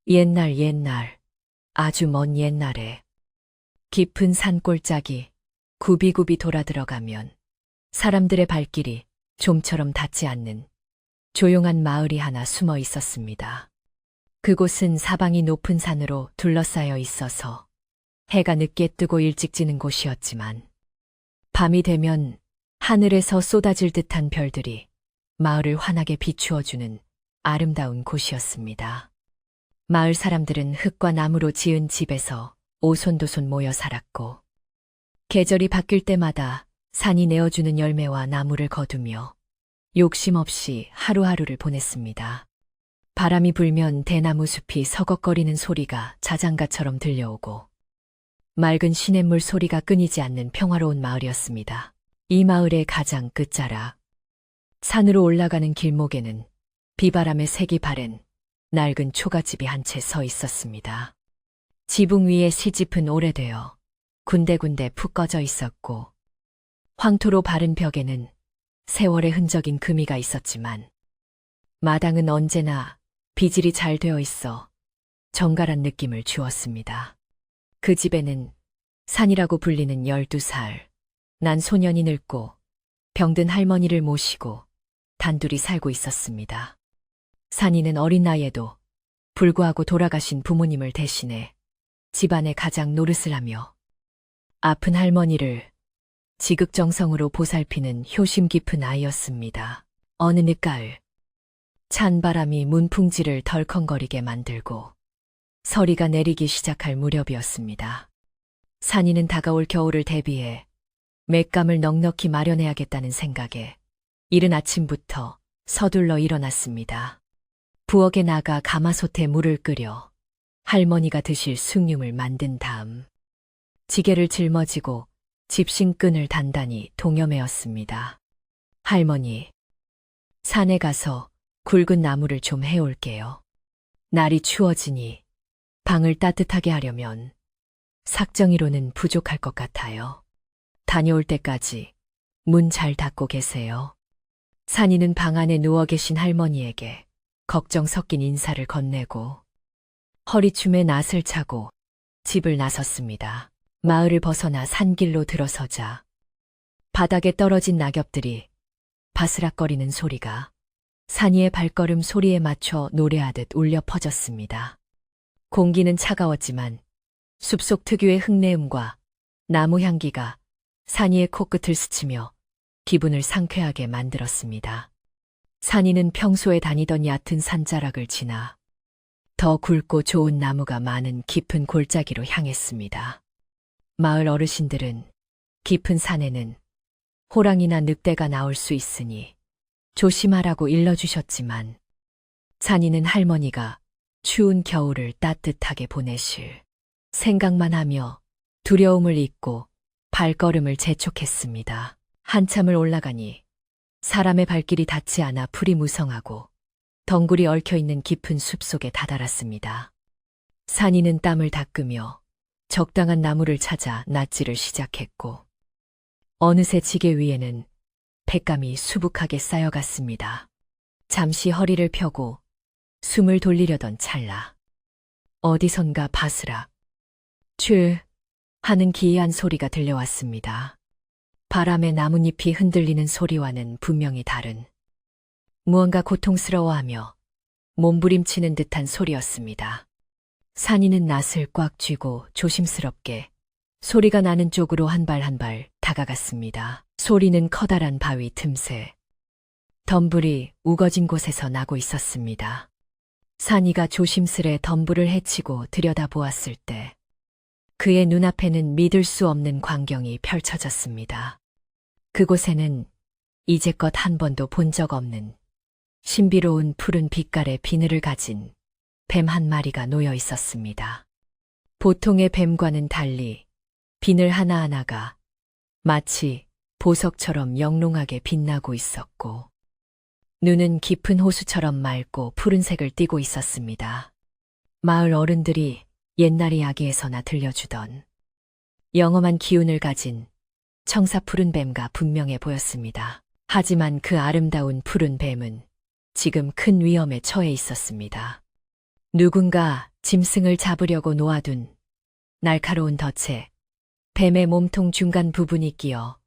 옛날, 아주 먼 옛날에 깊은 산골짜기 굽이굽이 돌아 들어가면 사람들의 발길이 좀처럼 닿지 않는 조용한 마을이 하나 숨어 있었습니다. 그곳은 사방이 높은 산으로 둘러싸여 있어서 해가 늦게 뜨고 일찍 지는 곳이었지만 밤이 되면 하늘에서 쏟아질 듯한 별들이 마을을 환하게 비추어주는 아름다운 곳이었습니다. 마을 사람들은 흙과 나무로 지은 집에서 오손도손 모여 살았고 계절이 바뀔 때마다 산이 내어주는 열매와 나무를 거두며 욕심 없이 하루하루를 보냈습니다. 바람이 불면 대나무 숲이 서걱거리는 소리가 자장가처럼 들려오고 맑은 시냇물 소리가 끊이지 않는 평화로운 마을이었습니다. 이 마을의 가장 끝자락 산으로 올라가는 길목에는 비바람에 색이 바랜 낡은 초가집이 한 채 서 있었습니다. 지붕 위에 시집은 오래되어 군데군데 푹 꺼져 있었고 황토로 바른 벽에는 세월의 흔적인 금이가 있었지만 마당은 언제나 비질이 잘 되어 있어 정갈한 느낌을 주었습니다. 그 집에는 산이라고 불리는 12살 난 소년이 늙고 병든 할머니를 모시고 단둘이 살고 있었습니다. 산이는 어린 나이에도 불구하고 돌아가신 부모님을 대신해 집안의 가장 노릇을 하며 아픈 할머니를 지극정성으로 보살피는 효심 깊은 아이였습니다. 어느 늦가을 찬바람이 문풍지를 덜컹거리게 만들고 서리가 내리기 시작할 무렵이었습니다. 산이는 다가올 겨울을 대비해 맷감을 넉넉히 마련해야겠다는 생각에 이른 아침부터 서둘러 일어났습니다. 부엌에 나가 가마솥에 물을 끓여 할머니가 드실 숭늉을 만든 다음 지게를 짊어지고 집신끈을 단단히 동여매었습니다. 할머니, 산에 가서 굵은 나무를 좀 해올게요. 날이 추워지니 방을 따뜻하게 하려면 삭정이로는 부족할 것 같아요. 다녀올 때까지 문 잘 닫고 계세요. 산이는 방 안에 누워 계신 할머니에게 걱정 섞인 인사를 건네고 허리춤에 낫을 차고 집을 나섰습니다. 마을을 벗어나 산길로 들어서자 바닥에 떨어진 낙엽들이 바스락거리는 소리가 산이의 발걸음 소리에 맞춰 노래하듯 울려 퍼졌습니다. 공기는 차가웠지만 숲속 특유의 흙내음과 나무 향기가 산이의 코끝을 스치며 기분을 상쾌하게 만들었습니다. 산이는 평소에 다니던 얕은 산자락을 지나 더 굵고 좋은 나무가 많은 깊은 골짜기로 향했습니다. 마을 어르신들은 깊은 산에는 호랑이나 늑대가 나올 수 있으니 조심하라고 일러주셨지만 산이는 할머니가 추운 겨울을 따뜻하게 보내실 생각만 하며 두려움을 잊고 발걸음을 재촉했습니다. 한참을 올라가니 사람의 발길이 닿지 않아 풀이 무성하고 덩굴이 얽혀있는 깊은 숲속에 다다랐습니다. 산이는 땀을 닦으며 적당한 나무를 찾아 낫지를 시작했고 어느새 지게 위에는 돛감이 수북하게 쌓여갔습니다. 잠시 허리를 펴고 숨을 돌리려던 찰나 어디선가 바스락 촤 하는 기이한 소리가 들려왔습니다. 바람에 나뭇잎이 흔들리는 소리와는 분명히 다른 무언가 고통스러워하며 몸부림치는 듯한 소리였습니다. 산이는 낫을 꽉 쥐고 조심스럽게 소리가 나는 쪽으로 한 발 한 발 다가갔습니다. 소리는 커다란 바위 틈새 덤불이 우거진 곳에서 나고 있었습니다. 산이가 조심스레 덤불을 헤치고 들여다보았을 때 그의 눈앞에는 믿을 수 없는 광경이 펼쳐졌습니다. 그곳에는 이제껏 한 번도 본 적 없는 신비로운 푸른 빛깔의 비늘을 가진 뱀 한 마리가 놓여 있었습니다. 보통의 뱀과는 달리 비늘 하나하나가 마치 보석처럼 영롱하게 빛나고 있었고 눈은 깊은 호수처럼 맑고 푸른색을 띠고 있었습니다. 마을 어른들이 옛날 이야기에서나 들려주던 영험한 기운을 가진 청사 푸른 뱀과 분명해 보였습니다. 하지만 그 아름다운 푸른 뱀은 지금 큰 위험에 처해 있었습니다. 누군가 짐승을 잡으려고 놓아둔 날카로운 덫에 뱀의 몸통 중간 부분이 끼어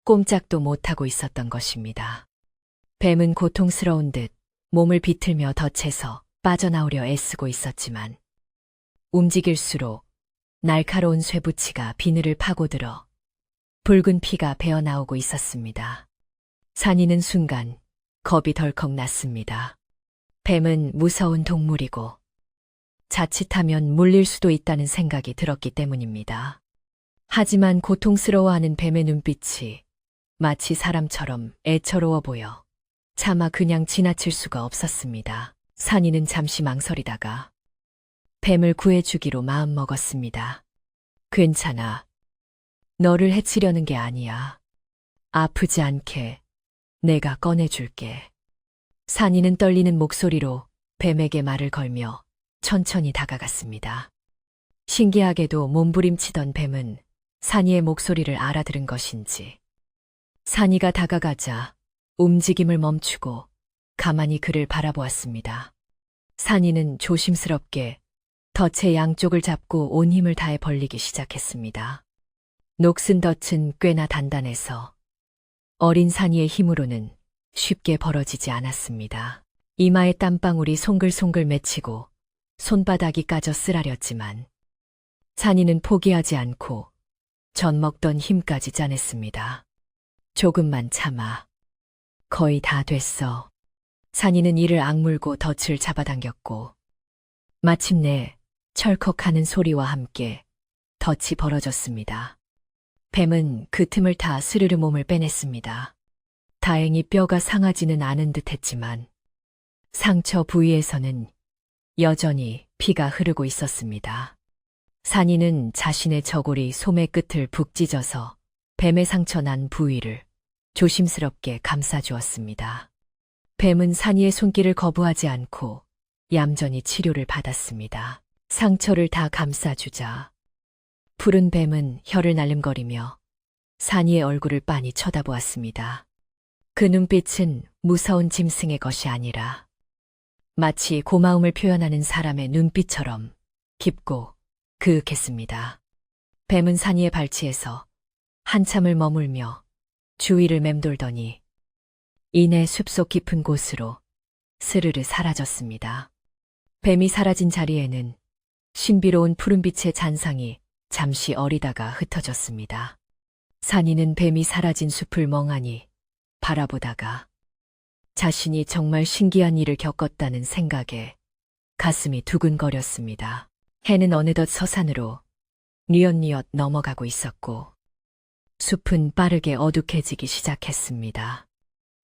꼼짝도 못하고 있었던 것입니다. 뱀은 고통스러운 듯 몸을 비틀며 덫에서 빠져나오려 애쓰고 있었지만 움직일수록 날카로운 쇠붙이가 비늘을 파고들어 붉은 피가 배어나오고 있었습니다. 산이는 순간 겁이 덜컥 났습니다. 뱀은 무서운 동물이고 자칫하면 물릴 수도 있다는 생각이 들었기 때문입니다. 하지만 고통스러워하는 뱀의 눈빛이 마치 사람처럼 애처로워 보여 차마 그냥 지나칠 수가 없었습니다. 산이는 잠시 망설이다가 뱀을 구해주기로 마음먹었습니다. 괜찮아. 너를 해치려는 게 아니야. 아프지 않게 내가 꺼내줄게. 산이는 떨리는 목소리로 뱀에게 말을 걸며 천천히 다가갔습니다. 신기하게도 몸부림치던 뱀은 산이의 목소리를 알아들은 것인지 산이가 다가가자 움직임을 멈추고 가만히 그를 바라보았습니다. 산이는 조심스럽게 덫의 양쪽을 잡고 온 힘을 다해 벌리기 시작했습니다. 녹슨 덫은 꽤나 단단해서 어린 산이의 힘으로는 쉽게 벌어지지 않았습니다. 이마에 땀방울이 송글송글 맺히고 손바닥이 까져 쓰라렸지만 산이는 포기하지 않고 전 먹던 힘까지 짜냈습니다. 조금만 참아. 거의 다 됐어. 산이는 이를 악물고 덫을 잡아당겼고 마침내 철컥하는 소리와 함께 덫이 벌어졌습니다. 뱀은 그 틈을 타 스르르 몸을 빼냈습니다. 다행히 뼈가 상하지는 않은 듯 했지만 상처 부위에서는 여전히 피가 흐르고 있었습니다. 산이는 자신의 저고리 소매 끝을 북 찢어서 뱀의 상처 난 부위를 조심스럽게 감싸주었습니다. 뱀은 산이의 손길을 거부하지 않고 얌전히 치료를 받았습니다. 상처를 다 감싸주자 푸른 뱀은 혀를 날름거리며 산이의 얼굴을 빤히 쳐다보았습니다. 그 눈빛은 무서운 짐승의 것이 아니라 마치 고마움을 표현하는 사람의 눈빛처럼 깊고 그윽했습니다. 뱀은 산이의 발치에서 한참을 머물며 주위를 맴돌더니 이내 숲속 깊은 곳으로 스르르 사라졌습니다. 뱀이 사라진 자리에는 신비로운 푸른빛의 잔상이 잠시 어리다가 흩어졌습니다. 산이는 뱀이 사라진 숲을 멍하니 바라보다가 자신이 정말 신기한 일을 겪었다는 생각에 가슴이 두근거렸습니다. 해는 어느덧 서산으로 뉘엿뉘엿 넘어가고 있었고 숲은 빠르게 어둑해지기 시작했습니다.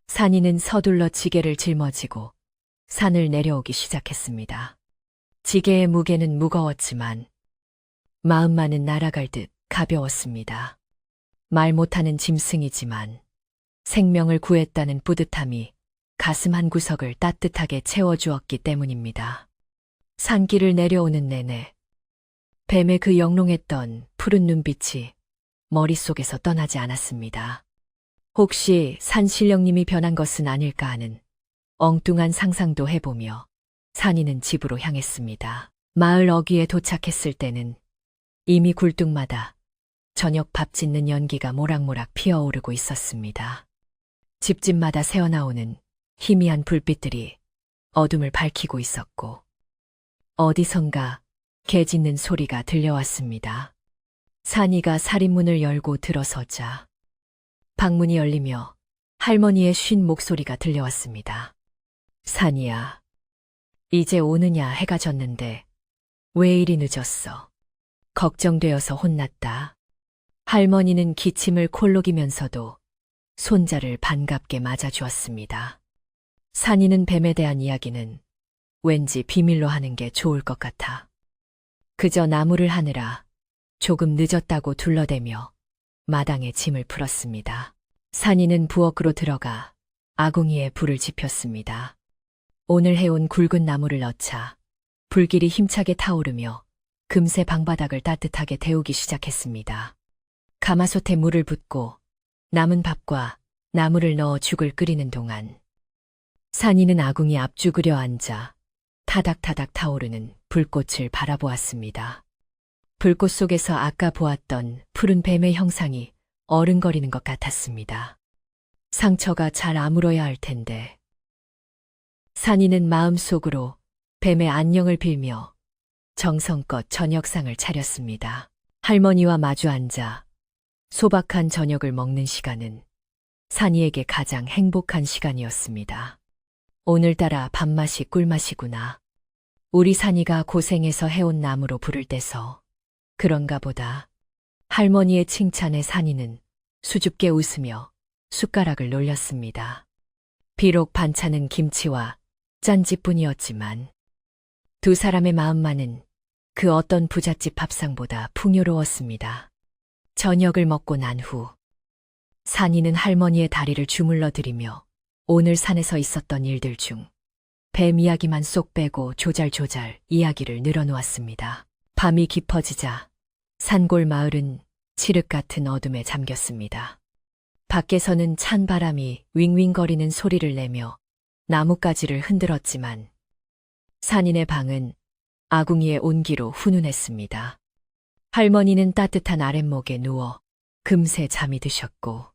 산이는 서둘러 지게를 짊어지고 산을 내려오기 시작했습니다. 지게의 무게는 무거웠지만 마음만은 날아갈 듯 가벼웠습니다. 말 못하는 짐승이지만 생명을 구했다는 뿌듯함이 가슴 한구석을 따뜻하게 채워주었기 때문입니다. 산길을 내려오는 내내 뱀의 그 영롱했던 푸른 눈빛이 머릿속에서 떠나지 않았습니다. 혹시 산신령님이 변한 것은 아닐까 하는 엉뚱한 상상도 해보며 산이는 집으로 향했습니다. 마을 어귀에 도착했을 때는 이미 굴뚝마다 저녁 밥 짓는 연기가 모락모락 피어오르고 있었습니다. 집집마다 새어나오는 희미한 불빛들이 어둠을 밝히고 있었고 어디선가 개 짖는 소리가 들려왔습니다. 산이가 살인문을 열고 들어서자 방문이 열리며 할머니의 쉰 목소리가 들려왔습니다. 산이야, 이제 오느냐 해가 졌는데 왜 이리 늦었어? 걱정되어서 혼났다. 할머니는 기침을 콜록이면서도 손자를 반갑게 맞아주었습니다. 산이는 뱀에 대한 이야기는 왠지 비밀로 하는 게 좋을 것 같아. 그저 나무를 하느라 조금 늦었다고 둘러대며 마당에 짐을 풀었습니다. 산이는 부엌으로 들어가 아궁이에 불을 지폈습니다. 오늘 해온 굵은 나무를 넣자 불길이 힘차게 타오르며 금세 방바닥을 따뜻하게 데우기 시작했습니다. 가마솥에 물을 붓고 남은 밥과 나물을 넣어 죽을 끓이는 동안 산이는 아궁이 앞 죽으려 앉아 타닥타닥 타오르는 불꽃을 바라보았습니다. 불꽃 속에서 아까 보았던 푸른 뱀의 형상이 어른거리는 것 같았습니다. 상처가 잘 아물어야 할 텐데. 산이는 마음속으로 뱀의 안녕을 빌며 정성껏 저녁상을 차렸습니다. 할머니와 마주 앉아 소박한 저녁을 먹는 시간은 산이에게 가장 행복한 시간이었습니다. 오늘따라 밥맛이 꿀맛이구나. 우리 산이가 고생해서 해온 나무로 불을 떼서 그런가 보다. 할머니의 칭찬에 산이는 수줍게 웃으며 숟가락을 놀렸습니다. 비록 반찬은 김치와 짠지뿐이었지만 두 사람의 마음만은 그 어떤 부잣집 밥상보다 풍요로웠습니다. 저녁을 먹고 난 후 산이는 할머니의 다리를 주물러 드리며 오늘 산에서 있었던 일들 중 뱀 이야기만 쏙 빼고 조잘조잘 이야기를 늘어놓았습니다. 밤이 깊어지자 산골 마을은 칠흑 같은 어둠에 잠겼습니다. 밖에서는 찬 바람이 윙윙거리는 소리를 내며 나뭇가지를 흔들었지만 산인의 방은 아궁이의 온기로 훈훈했습니다. 할머니는 따뜻한 아랫목에 누워 금세 잠이 드셨고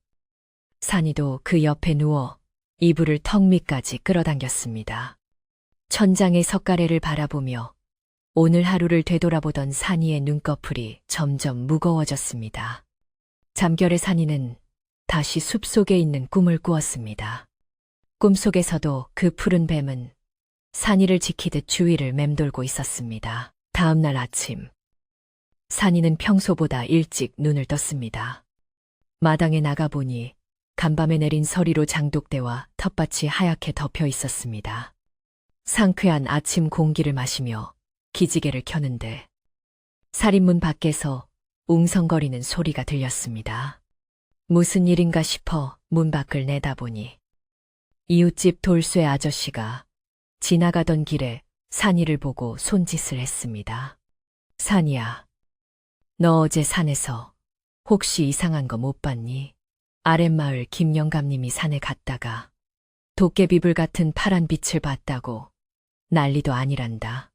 산이도 그 옆에 누워 이불을 턱 밑까지 끌어당겼습니다. 천장의 석가래를 바라보며 오늘 하루를 되돌아보던 산이의 눈꺼풀이 점점 무거워졌습니다. 잠결에 산이는 다시 숲속에 있는 꿈을 꾸었습니다. 꿈속에서도 그 푸른 뱀은 산이를 지키듯 주위를 맴돌고 있었습니다. 다음 날 아침, 산이는 평소보다 일찍 눈을 떴습니다. 마당에 나가보니 간밤에 내린 서리로 장독대와 텃밭이 하얗게 덮여 있었습니다. 상쾌한 아침 공기를 마시며 기지개를 켜는데 살인문 밖에서 웅성거리는 소리가 들렸습니다. 무슨 일인가 싶어 문 밖을 내다보니 이웃집 돌쇠 아저씨가 지나가던 길에 산이를 보고 손짓을 했습니다. 산이야, 너 어제 산에서 혹시 이상한 거 못 봤니? 아랫마을 김영감님이 산에 갔다가 도깨비불 같은 파란 빛을 봤다고 난리도 아니란다.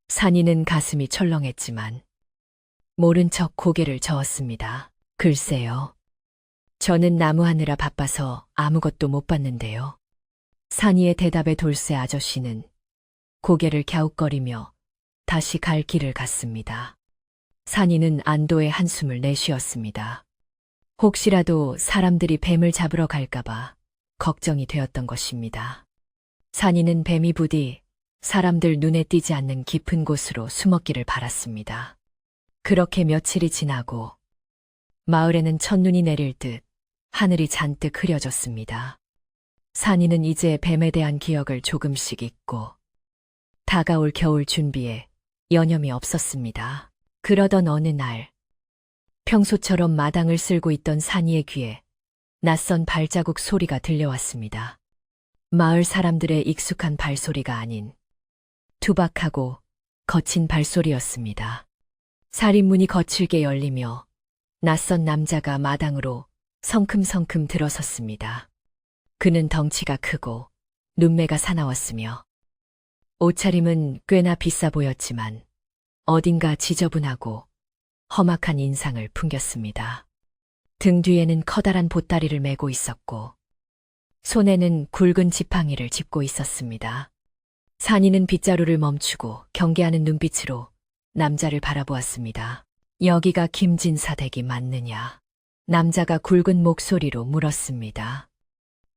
산이는 가슴이 철렁했지만 모른 척 고개를 저었습니다. 글쎄요. 저는 나무하느라 바빠서 아무것도 못 봤는데요. 산이의 대답에 돌쇠 아저씨는 고개를 갸웃거리며 다시 갈 길을 갔습니다. 산이는 안도의 한숨을 내쉬었습니다. 혹시라도 사람들이 뱀을 잡으러 갈까봐 걱정이 되었던 것입니다. 산이는 뱀이 부디 사람들 눈에 띄지 않는 깊은 곳으로 숨었기를 바랐습니다. 그렇게 며칠이 지나고 마을에는 첫눈이 내릴 듯 하늘이 잔뜩 흐려졌습니다. 산이는 이제 뱀에 대한 기억을 조금씩 잊고 다가올 겨울 준비에 여념이 없었습니다. 그러던 어느 날 평소처럼 마당을 쓸고 있던 산이의 귀에 낯선 발자국 소리가 들려왔습니다. 마을 사람들의 익숙한 발소리가 아닌 투박하고 거친 발소리였습니다. 살인문이 거칠게 열리며 낯선 남자가 마당으로 성큼성큼 들어섰습니다. 그는 덩치가 크고 눈매가 사나웠으며 옷차림은 꽤나 비싸 보였지만 어딘가 지저분하고 험악한 인상을 풍겼습니다. 등 뒤에는 커다란 보따리를 메고 있었고 손에는 굵은 지팡이를 짚고 있었습니다. 산이는 빗자루를 멈추고 경계하는 눈빛으로 남자를 바라보았습니다. 여기가 김진사 댁이 맞느냐? 남자가 굵은 목소리로 물었습니다.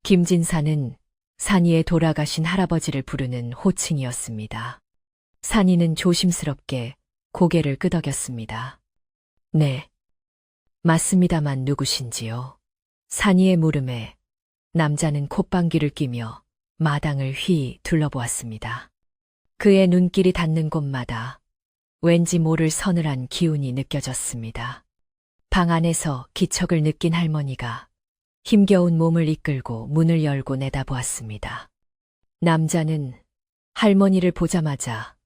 김진사는 산이의 돌아가신 할아버지를 부르는 호칭이었습니다. 산이는 조심스럽게 고개를 끄덕였습니다. 네, 맞습니다만 누구신지요? 산이의 물음에 남자는 콧방귀를 뀌며 마당을 휘 둘러보았습니다. 그의 눈길이 닿는 곳마다 왠지 모를 서늘한 기운이 느껴졌습니다. 방 안에서 기척을 느낀 할머니가 힘겨운 몸을 이끌고 문을 열고 내다보았습니다. 남자는 할머니를 보자마자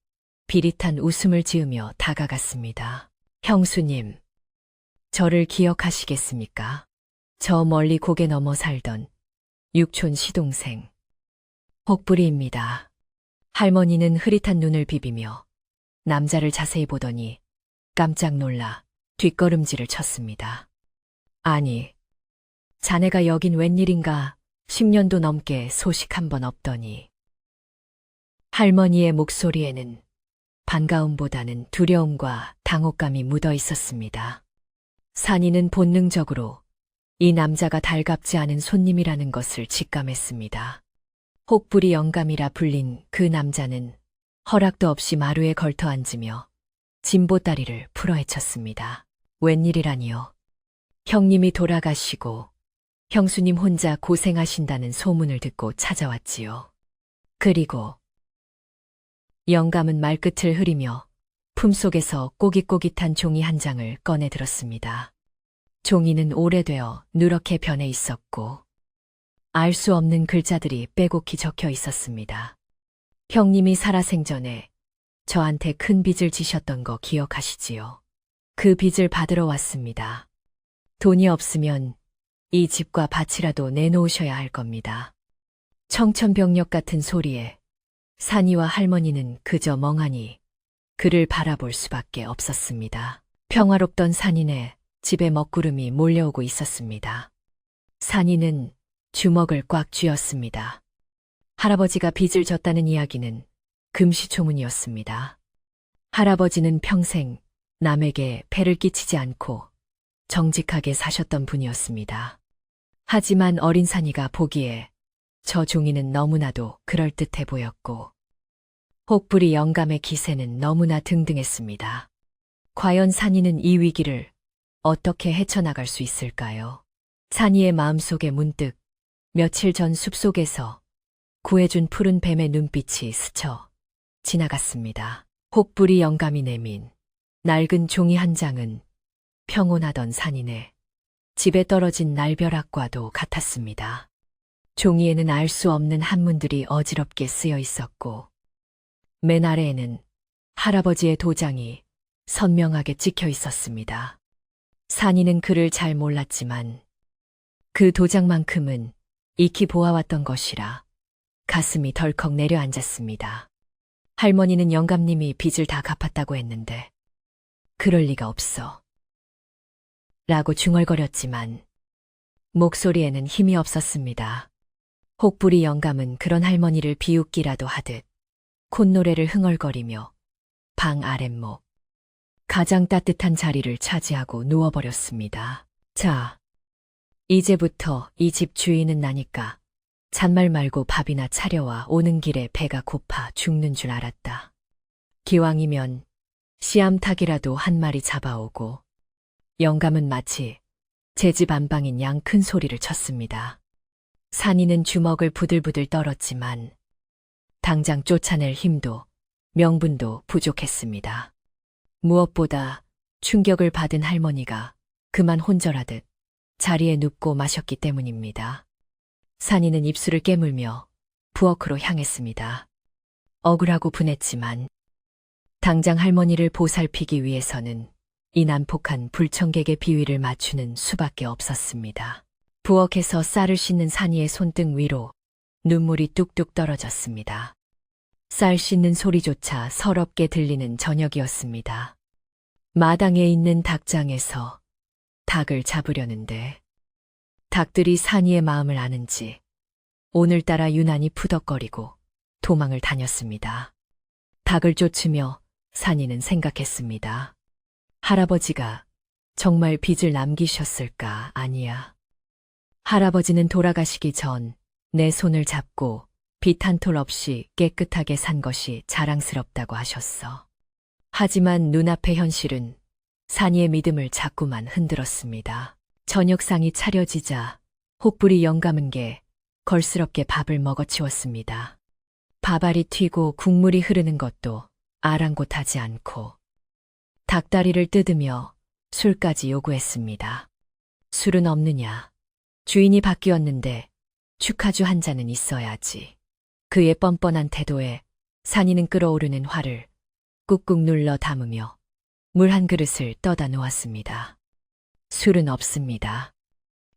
비릿한 웃음을 지으며 다가갔습니다. 형수님, 저를 기억하시겠습니까? 저 멀리 고개 넘어 살던 육촌 시동생 혹부리입니다. 할머니는 흐릿한 눈을 비비며 남자를 자세히 보더니 깜짝 놀라 뒷걸음질을 쳤습니다. 아니, 자네가 여긴 웬일인가 10년도 넘게 소식 한 번 없더니. 할머니의 목소리에는 반가움보다는 두려움과 당혹감이 묻어 있었습니다. 산이는 본능적으로 이 남자가 달갑지 않은 손님이라는 것을 직감했습니다. 혹부리 영감이라 불린 그 남자는 허락도 없이 마루에 걸터 앉으며 진보다리를 풀어헤쳤습니다. 웬일이라니요. 형님이 돌아가시고 형수님 혼자 고생하신다는 소문을 듣고 찾아왔지요. 그리고 영감은 말끝을 흐리며 품속에서 꼬깃꼬깃한 종이 한 장을 꺼내 들었습니다. 종이는 오래되어 누렇게 변해 있었고 알 수 없는 글자들이 빼곡히 적혀 있었습니다. 형님이 살아생전에 저한테 큰 빚을 지셨던 거 기억하시지요? 그 빚을 받으러 왔습니다. 돈이 없으면 이 집과 밭이라도 내놓으셔야 할 겁니다. 청천벽력 같은 소리에 산이와 할머니는 그저 멍하니 그를 바라볼 수밖에 없었습니다. 평화롭던 산이네 집에 먹구름이 몰려오고 있었습니다. 산이는 주먹을 꽉 쥐었습니다. 할아버지가 빚을 졌다는 이야기는 금시초문이었습니다. 할아버지는 평생 남에게 폐를 끼치지 않고 정직하게 사셨던 분이었습니다. 하지만 어린 산이가 보기에 저 종이는 너무나도 그럴듯해 보였고 혹부리 영감의 기세는 너무나 등등했습니다. 과연 산이는 이 위기를 어떻게 헤쳐나갈 수 있을까요? 산이의 마음속에 문득 며칠 전 숲속에서 구해준 푸른 뱀의 눈빛이 스쳐 지나갔습니다. 혹부리 영감이 내민 낡은 종이 한 장은 평온하던 산이네 집에 떨어진 날벼락과도 같았습니다. 종이에는 알 수 없는 한문들이 어지럽게 쓰여 있었고 맨 아래에는 할아버지의 도장이 선명하게 찍혀 있었습니다. 산이는 그를 잘 몰랐지만 그 도장만큼은 익히 보아왔던 것이라 가슴이 덜컥 내려앉았습니다. 할머니는 영감님이 빚을 다 갚았다고 했는데 그럴 리가 없어. 라고 중얼거렸지만 목소리에는 힘이 없었습니다. 혹부리 영감은 그런 할머니를 비웃기라도 하듯 콧노래를 흥얼거리며 방 아랫목 가장 따뜻한 자리를 차지하고 누워버렸습니다. 자, 이제부터 이 집 주인은 나니까 잔말 말고 밥이나 차려와. 오는 길에 배가 고파 죽는 줄 알았다. 기왕이면 씨암탉이라도 한 마리 잡아오고. 영감은 마치 제 집 안방인 양 큰 소리를 쳤습니다. 산이는 주먹을 부들부들 떨었지만 당장 쫓아낼 힘도 명분도 부족했습니다. 무엇보다 충격을 받은 할머니가 그만 혼절하듯 자리에 눕고 마셨기 때문입니다. 산이는 입술을 깨물며 부엌으로 향했습니다. 억울하고 분했지만 당장 할머니를 보살피기 위해서는 이 난폭한 불청객의 비위를 맞추는 수밖에 없었습니다. 부엌에서 쌀을 씻는 산이의 손등 위로 눈물이 뚝뚝 떨어졌습니다. 쌀 씻는 소리조차 서럽게 들리는 저녁이었습니다. 마당에 있는 닭장에서 닭을 잡으려는데 닭들이 산이의 마음을 아는지 오늘따라 유난히 푸덕거리고 도망을 다녔습니다. 닭을 쫓으며 산이는 생각했습니다. 할아버지가 정말 빚을 남기셨을까? 아니야. 할아버지는 돌아가시기 전 내 손을 잡고 빚 한 톨 없이 깨끗하게 산 것이 자랑스럽다고 하셨어. 하지만 눈앞의 현실은 산이의 믿음을 자꾸만 흔들었습니다. 저녁상이 차려지자 혹부리 영감은 게 걸스럽게 밥을 먹어치웠습니다. 밥알이 튀고 국물이 흐르는 것도 아랑곳하지 않고 닭다리를 뜯으며 술까지 요구했습니다. 술은 없느냐. 주인이 바뀌었는데 축하주 한 잔은 있어야지. 그의 뻔뻔한 태도에 산이는 끓어오르는 화를 꾹꾹 눌러 담으며 물 한 그릇을 떠다 놓았습니다. 술은 없습니다.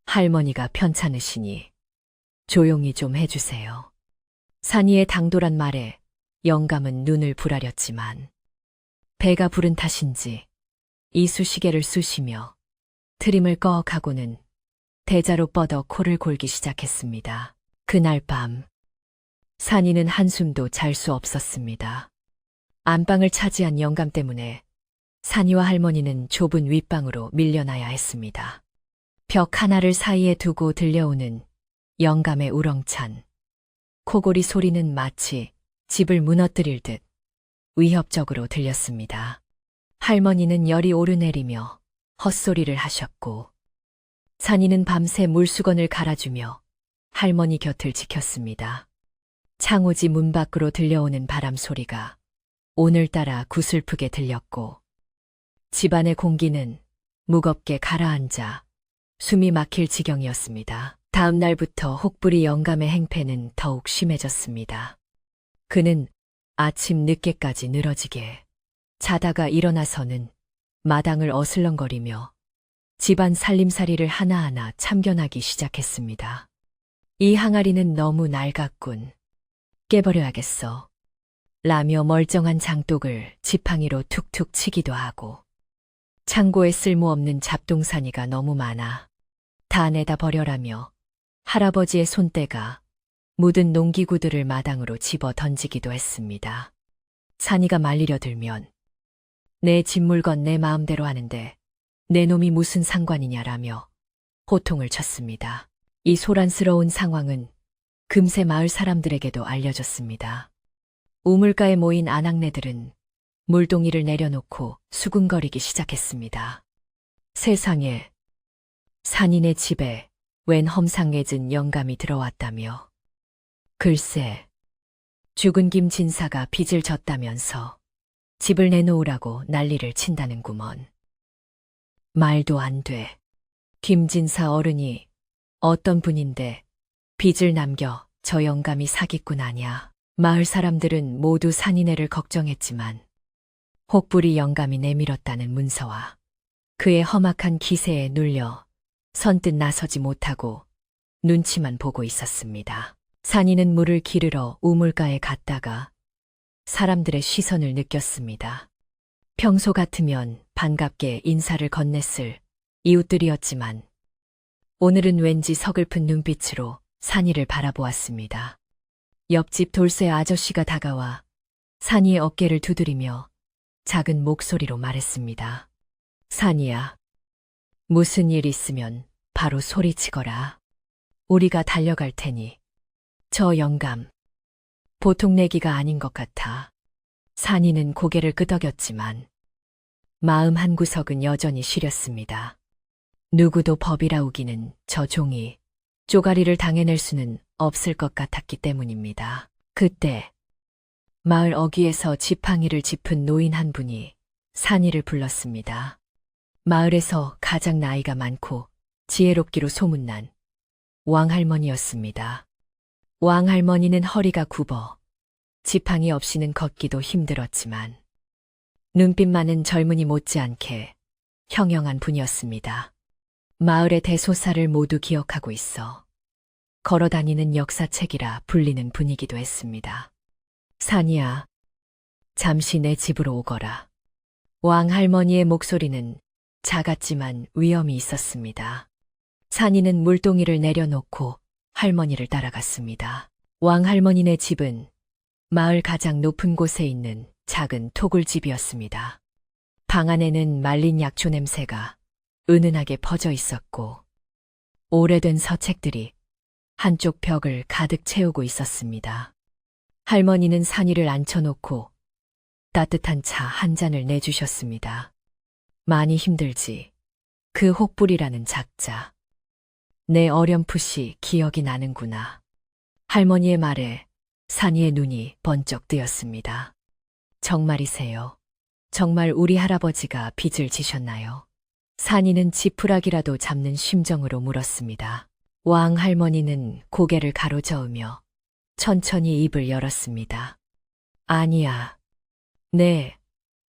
할머니가 편찮으시니 조용히 좀 해주세요. 산이의 당돌한 말에 영감은 눈을 부라렸지만 배가 부른 탓인지 이쑤시개를 쑤시며 트림을 꺼억하고는 대자로 뻗어 코를 골기 시작했습니다. 그날 밤 산이는 한숨도 잘 수 없었습니다. 안방을 차지한 영감 때문에 산이와 할머니는 좁은 윗방으로 밀려나야 했습니다. 벽 하나를 사이에 두고 들려오는 영감의 우렁찬 코골이 소리는 마치 집을 무너뜨릴 듯 위협적으로 들렸습니다. 할머니는 열이 오르내리며 헛소리를 하셨고 산이는 밤새 물수건을 갈아주며 할머니 곁을 지켰습니다. 창호지 문 밖으로 들려오는 바람 소리가 오늘따라 구슬프게 들렸고 집안의 공기는 무겁게 가라앉아 숨이 막힐 지경이었습니다. 다음 날부터 혹부리 영감의 행패는 더욱 심해졌습니다. 그는 아침 늦게까지 늘어지게 자다가 일어나서는 마당을 어슬렁거리며 집안 살림살이를 하나하나 참견하기 시작했습니다. 이 항아리는 너무 낡았군. 깨버려야겠어. 라며 멀쩡한 장독을 지팡이로 툭툭 치기도 하고 창고에 쓸모없는 잡동사니가 너무 많아. 다 내다 버려라며 할아버지의 손때가 묻은 농기구들을 마당으로 집어 던지기도 했습니다. 산이가 말리려 들면 내 집 물건 내 마음대로 하는데 내 놈이 무슨 상관이냐라며 호통을 쳤습니다. 이 소란스러운 상황은 금세 마을 사람들에게도 알려졌습니다. 우물가에 모인 아낙네들은 물동이를 내려놓고 수군거리기 시작했습니다. 세상에, 산인의 집에 웬 험상궂은 영감이 들어왔다며. 글쎄, 죽은 김 진사가 빚을 졌다면서 집을 내놓으라고 난리를 친다는구먼. 말도 안 돼. 김진사 어른이 어떤 분인데 빚을 남겨 저 영감이 사기꾼 아냐. 마을 사람들은 모두 산인애를 걱정했지만 혹부리 영감이 내밀었다는 문서와 그의 험악한 기세에 눌려 선뜻 나서지 못하고 눈치만 보고 있었습니다. 산이는 물을 기르러 우물가에 갔다가 사람들의 시선을 느꼈습니다. 평소 같으면 반갑게 인사를 건넸을 이웃들이었지만 오늘은 왠지 서글픈 눈빛으로 산이를 바라보았습니다. 옆집 돌쇠 아저씨가 다가와 산이의 어깨를 두드리며 작은 목소리로 말했습니다. 산이야, 무슨 일 있으면 바로 소리치거라. 우리가 달려갈 테니. 저 영감, 보통 내기가 아닌 것 같아. 산이는 고개를 끄덕였지만 마음 한구석은 여전히 시렸습니다. 누구도 법이라 우기는 저 종이 쪼가리를 당해낼 수는 없을 것 같았기 때문입니다. 그때 마을 어귀에서 지팡이를 짚은 노인 한 분이 산이를 불렀습니다. 마을에서 가장 나이가 많고 지혜롭기로 소문난 왕할머니였습니다. 왕할머니는 허리가 굽어 지팡이 없이는 걷기도 힘들었지만 눈빛만은 젊은이 못지않게 형형한 분이었습니다. 마을의 대소사를 모두 기억하고 있어 걸어다니는 역사책이라 불리는 분이기도 했습니다. 산이야, 잠시 내 집으로 오거라. 왕할머니의 목소리는 작았지만 위엄이 있었습니다. 산이는 물동이를 내려놓고 할머니를 따라갔습니다. 왕할머니네 집은 마을 가장 높은 곳에 있는 작은 토굴집이었습니다. 방 안에는 말린 약초 냄새가 은은하게 퍼져 있었고 오래된 서책들이 한쪽 벽을 가득 채우고 있었습니다. 할머니는 산이를 앉혀놓고 따뜻한 차 한 잔을 내주셨습니다. 많이 힘들지. 그 혹불이라는 작자. 내 어렴풋이 기억이 나는구나. 할머니의 말에 산이의 눈이 번쩍 뜨였습니다. 정말이세요? 정말 우리 할아버지가 빚을 지셨나요? 산이는 지푸라기라도 잡는 심정으로 물었습니다. 왕할머니는 고개를 가로저으며 천천히 입을 열었습니다. 아니야. 네,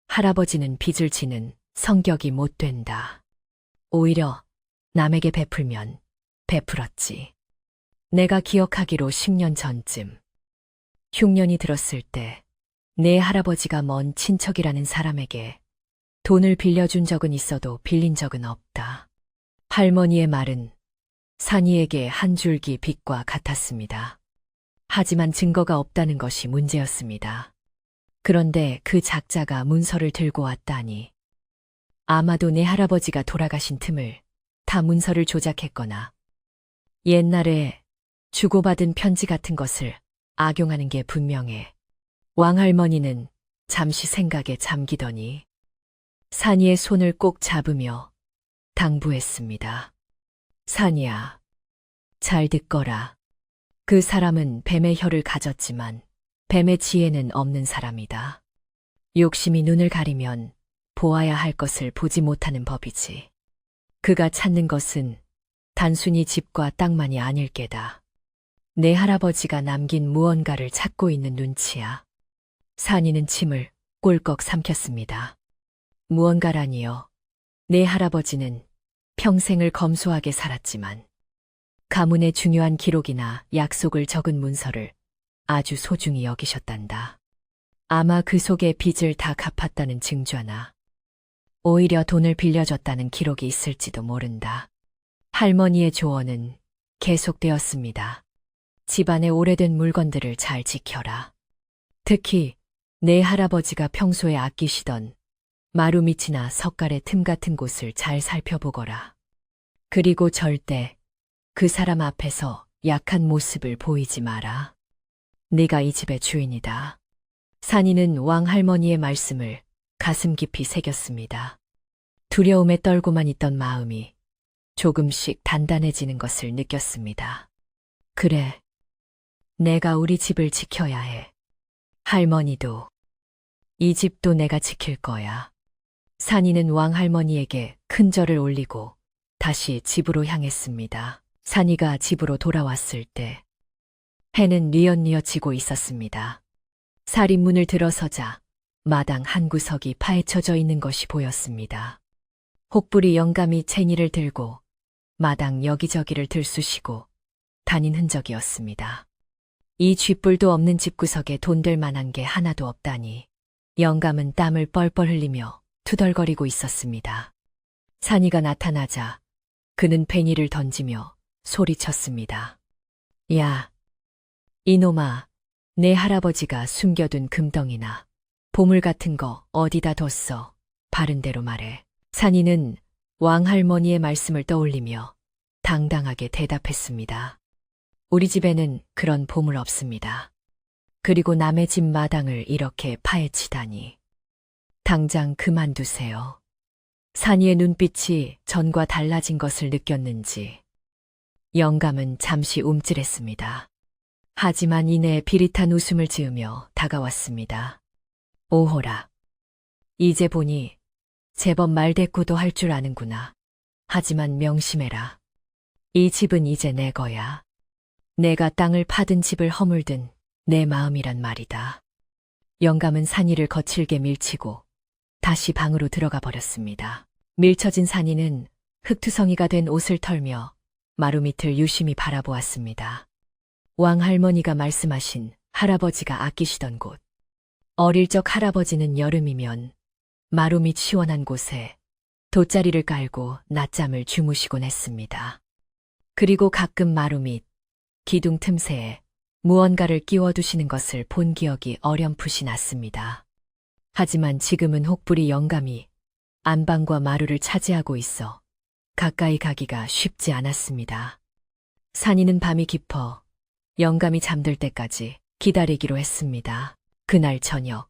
할아버지는 빚을 지는 성격이 못 된다. 오히려 남에게 베풀면 베풀었지. 내가 기억하기로 10년 전쯤 흉년이 들었을 때 내 할아버지가 먼 친척이라는 사람에게 돈을 빌려준 적은 있어도 빌린 적은 없다. 할머니의 말은 산이에게 한 줄기 빛과 같았습니다. 하지만 증거가 없다는 것이 문제였습니다. 그런데 그 작자가 문서를 들고 왔다니. 아마도 내 할아버지가 돌아가신 틈을 타 문서를 조작했거나 옛날에 주고받은 편지 같은 것을 악용하는 게 분명해. 왕할머니는 잠시 생각에 잠기더니 산이의 손을 꼭 잡으며 당부했습니다. 산이야, 잘 듣거라. 그 사람은 뱀의 혀를 가졌지만 뱀의 지혜는 없는 사람이다. 욕심이 눈을 가리면 보아야 할 것을 보지 못하는 법이지. 그가 찾는 것은 단순히 집과 땅만이 아닐 게다. 내 할아버지가 남긴 무언가를 찾고 있는 눈치야. 산이는 침을 꼴꺽 삼켰습니다. 무언가라니요. 내 할아버지는 평생을 검소하게 살았지만 가문의 중요한 기록이나 약속을 적은 문서를 아주 소중히 여기셨단다. 아마 그 속에 빚을 다 갚았다는 증좌나 오히려 돈을 빌려줬다는 기록이 있을지도 모른다. 할머니의 조언은 계속되었습니다. 집안의 오래된 물건들을 잘 지켜라. 특히 내 할아버지가 평소에 아끼시던 마루밑이나 석갈의 틈 같은 곳을 잘 살펴보거라. 그리고 절대 그 사람 앞에서 약한 모습을 보이지 마라. 네가 이 집의 주인이다. 산이는 왕할머니의 말씀을 가슴 깊이 새겼습니다. 두려움에 떨고만 있던 마음이 조금씩 단단해지는 것을 느꼈습니다. 그래, 내가 우리 집을 지켜야 해. 할머니도, 이 집도 내가 지킬 거야. 산이는 왕할머니에게 큰 절을 올리고 다시 집으로 향했습니다. 산이가 집으로 돌아왔을 때 해는 뉘엿뉘엿 지고 있었습니다. 살인문을 들어서자 마당 한 구석이 파헤쳐져 있는 것이 보였습니다. 혹부리 영감이 채니를 들고 마당 여기저기를 들쑤시고 다닌 흔적이었습니다. 이 쥐뿔도 없는 집구석에 돈 될 만한 게 하나도 없다니 영감은 땀을 뻘뻘 흘리며 투덜거리고 있었습니다. 산이가 나타나자 그는 팽이를 던지며 소리쳤습니다. 야, 이놈아, 내 할아버지가 숨겨둔 금덩이나 보물 같은 거 어디다 뒀어? 바른 대로 말해. 산이는 왕할머니의 말씀을 떠올리며 당당하게 대답했습니다. 우리 집에는 그런 보물 없습니다. 그리고 남의 집 마당을 이렇게 파헤치다니. 당장 그만두세요. 산이의 눈빛이 전과 달라진 것을 느꼈는지 영감은 잠시 움찔했습니다. 하지만 이내 비릿한 웃음을 지으며 다가왔습니다. 오호라. 이제 보니 제법 말대꾸도 할 줄 아는구나. 하지만 명심해라. 이 집은 이제 내 거야. 내가 땅을 파든 집을 허물든 내 마음이란 말이다. 영감은 산이를 거칠게 밀치고 다시 방으로 들어가 버렸습니다. 밀쳐진 산이는 흙투성이가 된 옷을 털며 마루 밑을 유심히 바라보았습니다. 왕할머니가 말씀하신 할아버지가 아끼시던 곳. 어릴 적 할아버지는 여름이면 마루 밑 시원한 곳에 돗자리를 깔고 낮잠을 주무시곤 했습니다. 그리고 가끔 마루 밑 기둥 틈새에 무언가를 끼워두시는 것을 본 기억이 어렴풋이 났습니다. 하지만 지금은 혹부리 영감이 안방과 마루를 차지하고 있어 가까이 가기가 쉽지 않았습니다. 산이는 밤이 깊어 영감이 잠들 때까지 기다리기로 했습니다. 그날 저녁,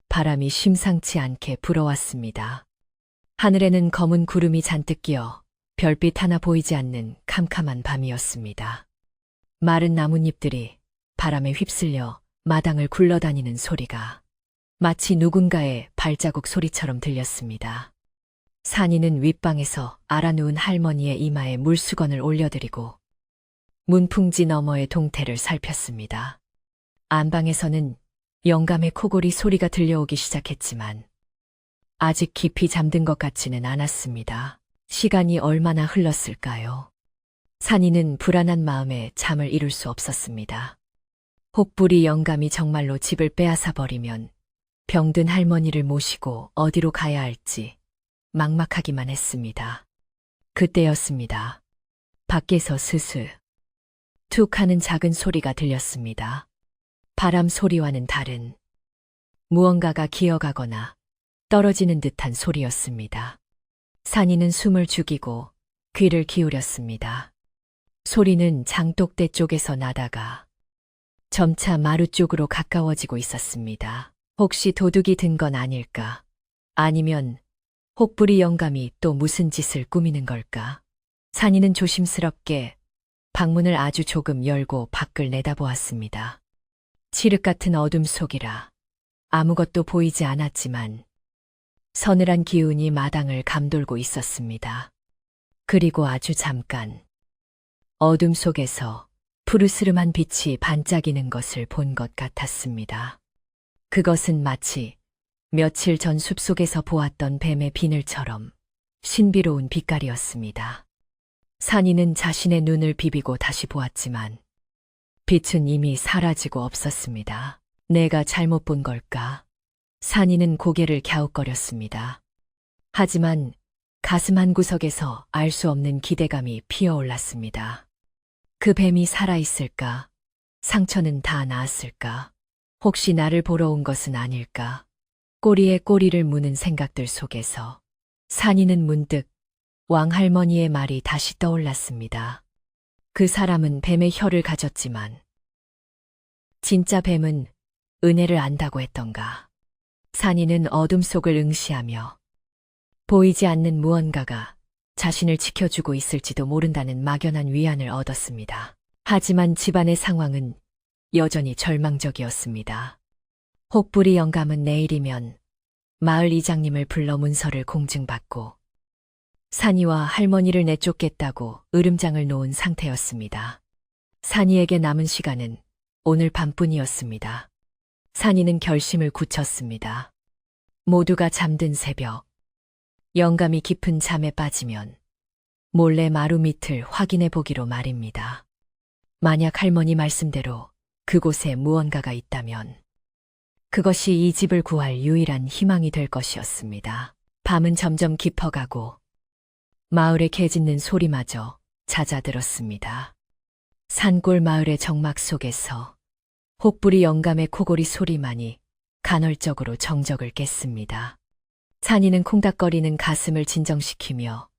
바람이 심상치 않게 불어왔습니다. 하늘에는 검은 구름이 잔뜩 끼어 별빛 하나 보이지 않는 캄캄한 밤이었습니다. 마른 나뭇잎들이 바람에 휩쓸려 마당을 굴러다니는 소리가 마치 누군가의 발자국 소리처럼 들렸습니다. 산이는 윗방에서 알아누운 할머니의 이마에 물수건을 올려드리고 문풍지 너머의 동태를 살폈습니다. 안방에서는 영감의 코골이 소리가 들려오기 시작했지만 아직 깊이 잠든 것 같지는 않았습니다. 시간이 얼마나 흘렀을까요? 산이는 불안한 마음에 잠을 이룰 수 없었습니다. 혹부리 영감이 정말로 집을 빼앗아 버리면 병든 할머니를 모시고 어디로 가야 할지 막막하기만 했습니다. 그때였습니다. 밖에서 스스 툭 하는 작은 소리가 들렸습니다. 바람 소리와는 다른 무언가가 기어가거나 떨어지는 듯한 소리였습니다. 산이는 숨을 죽이고 귀를 기울였습니다. 소리는 장독대 쪽에서 나다가 점차 마루 쪽으로 가까워지고 있었습니다. 혹시 도둑이 든 건 아닐까? 아니면 혹부리 영감이 또 무슨 짓을 꾸미는 걸까? 산이는 조심스럽게 방문을 아주 조금 열고 밖을 내다보았습니다. 칠흑 같은 어둠 속이라 아무것도 보이지 않았지만 서늘한 기운이 마당을 감돌고 있었습니다. 그리고 아주 잠깐 어둠 속에서 푸르스름한 빛이 반짝이는 것을 본 것 같았습니다. 그것은 마치 며칠 전 숲속에서 보았던 뱀의 비늘처럼 신비로운 빛깔이었습니다. 산이는 자신의 눈을 비비고 다시 보았지만 빛은 이미 사라지고 없었습니다. 내가 잘못 본 걸까? 산이는 고개를 갸웃거렸습니다. 하지만 가슴 한구석에서 알 수 없는 기대감이 피어올랐습니다. 그 뱀이 살아있을까? 상처는 다 나았을까? 혹시 나를 보러 온 것은 아닐까? 꼬리에 꼬리를 무는 생각들 속에서 산이는 문득 왕할머니의 말이 다시 떠올랐습니다. 그 사람은 뱀의 혀를 가졌지만 진짜 뱀은 은혜를 안다고 했던가. 산이는 어둠 속을 응시하며 보이지 않는 무언가가 자신을 지켜주고 있을지도 모른다는 막연한 위안을 얻었습니다. 하지만 집안의 상황은 여전히 절망적이었습니다. 혹부리 영감은 내일이면 마을 이장님을 불러 문서를 공증받고 산이와 할머니를 내쫓겠다고 으름장을 놓은 상태였습니다. 산이에게 남은 시간은 오늘 밤뿐이었습니다. 산이는 결심을 굳혔습니다. 모두가 잠든 새벽, 영감이 깊은 잠에 빠지면 몰래 마루 밑을 확인해 보기로 말입니다. 만약 할머니 말씀대로 그곳에 무언가가 있다면 그것이 이 집을 구할 유일한 희망이 될 것이었습니다. 밤은 점점 깊어가고 마을의 개 짖는 소리마저 잦아들었습니다. 산골 마을의 정막 속에서 혹부리 영감의 코골이 소리만이 간헐적으로 정적을 깼습니다. 산이는 콩닥거리는 가슴을 진정시키며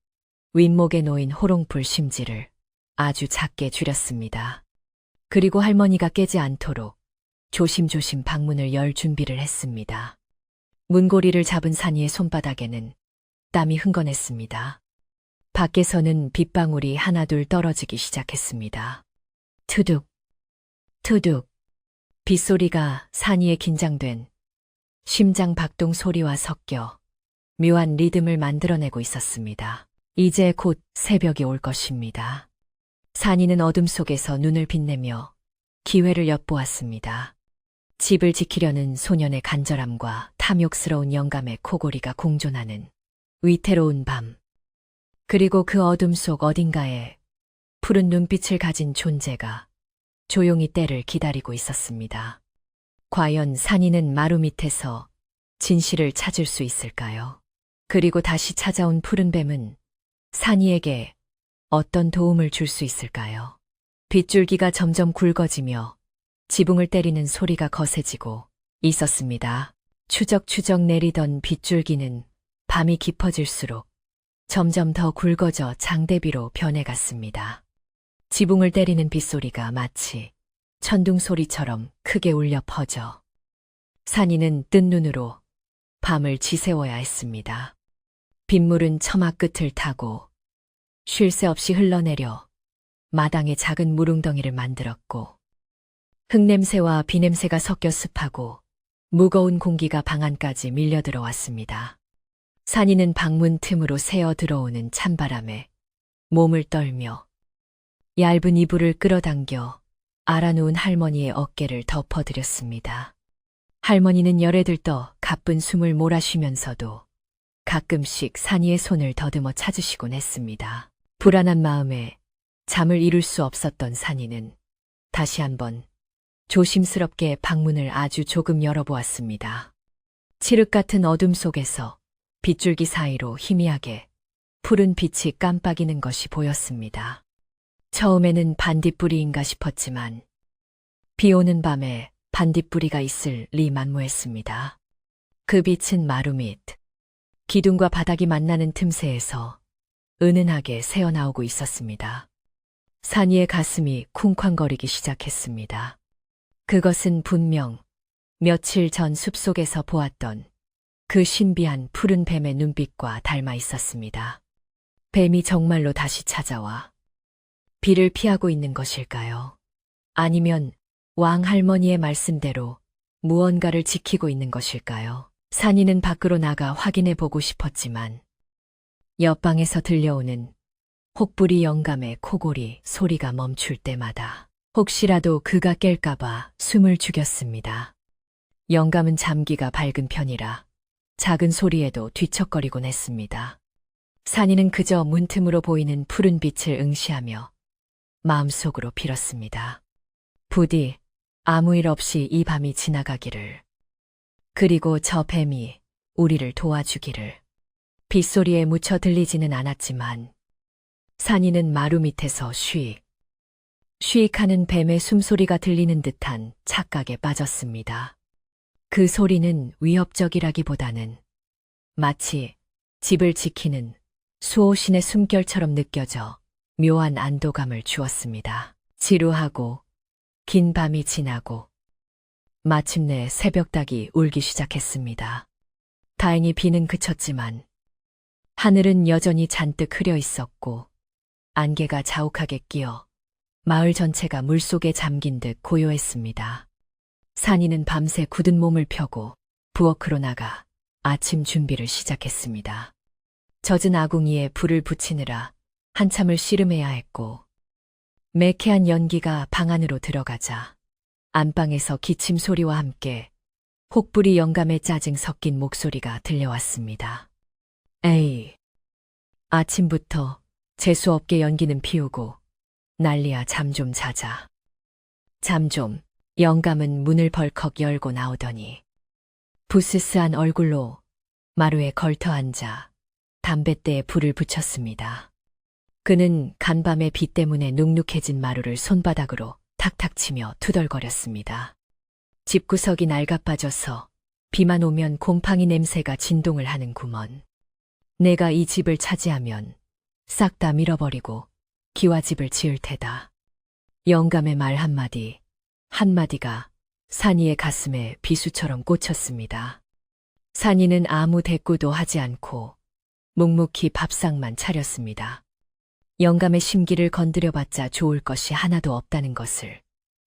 윗목에 놓인 호롱불 심지를 아주 작게 줄였습니다. 그리고 할머니가 깨지 않도록 조심조심 방문을 열 준비를 했습니다. 문고리를 잡은 산이의 손바닥에는 땀이 흥건했습니다. 밖에서는 빗방울이 하나둘 떨어지기 시작했습니다. 투둑, 투둑. 빗소리가 산이의 긴장된 심장 박동 소리와 섞여 묘한 리듬을 만들어내고 있었습니다. 이제 곧 새벽이 올 것입니다. 산이는 어둠 속에서 눈을 빛내며 기회를 엿보았습니다. 집을 지키려는 소년의 간절함과 탐욕스러운 영감의 코골이가 공존하는 위태로운 밤. 그리고 그 어둠 속 어딘가에 푸른 눈빛을 가진 존재가 조용히 때를 기다리고 있었습니다. 과연 산이는 마루 밑에서 진실을 찾을 수 있을까요? 그리고 다시 찾아온 푸른 뱀은 산이에게 어떤 도움을 줄 수 있을까요? 빗줄기가 점점 굵어지며 지붕을 때리는 소리가 거세지고 있었습니다. 추적추적 내리던 빗줄기는 밤이 깊어질수록 점점 더 굵어져 장대비로 변해갔습니다. 지붕을 때리는 빗소리가 마치 천둥 소리처럼 크게 울려 퍼져 산이는 뜬 눈으로 밤을 지새워야 했습니다. 빗물은 처마 끝을 타고 쉴 새 없이 흘러내려 마당에 작은 물웅덩이를 만들었고 흙냄새와 비냄새가 섞여 습하고 무거운 공기가 방 안까지 밀려 들어왔습니다. 산이는 방문 틈으로 새어 들어오는 찬바람에 몸을 떨며 얇은 이불을 끌어당겨 알아누운 할머니의 어깨를 덮어드렸습니다. 할머니는 열에 들떠 가쁜 숨을 몰아쉬면서도 가끔씩 산이의 손을 더듬어 찾으시곤 했습니다. 불안한 마음에 잠을 이룰 수 없었던 산이는 다시 한번 조심스럽게 방문을 아주 조금 열어보았습니다. 칠흑 같은 어둠 속에서 빗줄기 사이로 희미하게 푸른 빛이 깜빡이는 것이 보였습니다. 처음에는 반딧불이인가 싶었지만 비 오는 밤에 반딧불이가 있을 리 만무했습니다. 그 빛은 마루 밑 기둥과 바닥이 만나는 틈새에서 은은하게 새어나오고 있었습니다. 산이의 가슴이 쿵쾅거리기 시작했습니다. 그것은 분명 며칠 전 숲속에서 보았던 그 신비한 푸른 뱀의 눈빛과 닮아 있었습니다. 뱀이 정말로 다시 찾아와 비를 피하고 있는 것일까요? 아니면 왕 할머니의 말씀대로 무언가를 지키고 있는 것일까요? 산이는 밖으로 나가 확인해 보고 싶었지만 옆방에서 들려오는 혹부리 영감의 코골이 소리가 멈출 때마다 혹시라도 그가 깰까봐 숨을 죽였습니다. 영감은 잠기가 밝은 편이라 작은 소리에도 뒤척거리곤 했습니다. 산이는 그저 문틈으로 보이는 푸른 빛을 응시하며 마음속으로 빌었습니다. 부디 아무 일 없이 이 밤이 지나가기를. 그리고 저 뱀이 우리를 도와주기를. 빗소리에 묻혀 들리지는 않았지만 산이는 마루 밑에서 쉬익하는 뱀의 숨소리가 들리는 듯한 착각에 빠졌습니다. 그 소리는 위협적이라기보다는 마치 집을 지키는 수호신의 숨결처럼 느껴져 묘한 안도감을 주었습니다. 지루하고 긴 밤이 지나고 마침내 새벽닭이 울기 시작했습니다. 다행히 비는 그쳤지만 하늘은 여전히 잔뜩 흐려 있었고 안개가 자욱하게 끼어 마을 전체가 물속에 잠긴 듯 고요했습니다. 산이는 밤새 굳은 몸을 펴고 부엌으로 나가 아침 준비를 시작했습니다. 젖은 아궁이에 불을 붙이느라 한참을 씨름해야 했고 매캐한 연기가 방 안으로 들어가자 안방에서 기침 소리와 함께 혹부리 영감의 짜증 섞인 목소리가 들려왔습니다. 에이, 아침부터 재수없게 연기는 피우고 난리야. 잠 좀 자자. 잠 좀. 영감은 문을 벌컥 열고 나오더니 부스스한 얼굴로 마루에 걸터 앉아 담뱃대에 불을 붙였습니다. 그는 간밤의 비 때문에 눅눅해진 마루를 손바닥으로 탁탁 치며 투덜거렸습니다. 집구석이 낡아빠져서 비만 오면 곰팡이 냄새가 진동을 하는구먼. 내가 이 집을 차지하면 싹 다 밀어버리고 기와집을 지을 테다. 영감의 말 한마디가 산이의 가슴에 비수처럼 꽂혔습니다. 산이는 아무 대꾸도 하지 않고 묵묵히 밥상만 차렸습니다. 영감의 심기를 건드려봤자 좋을 것이 하나도 없다는 것을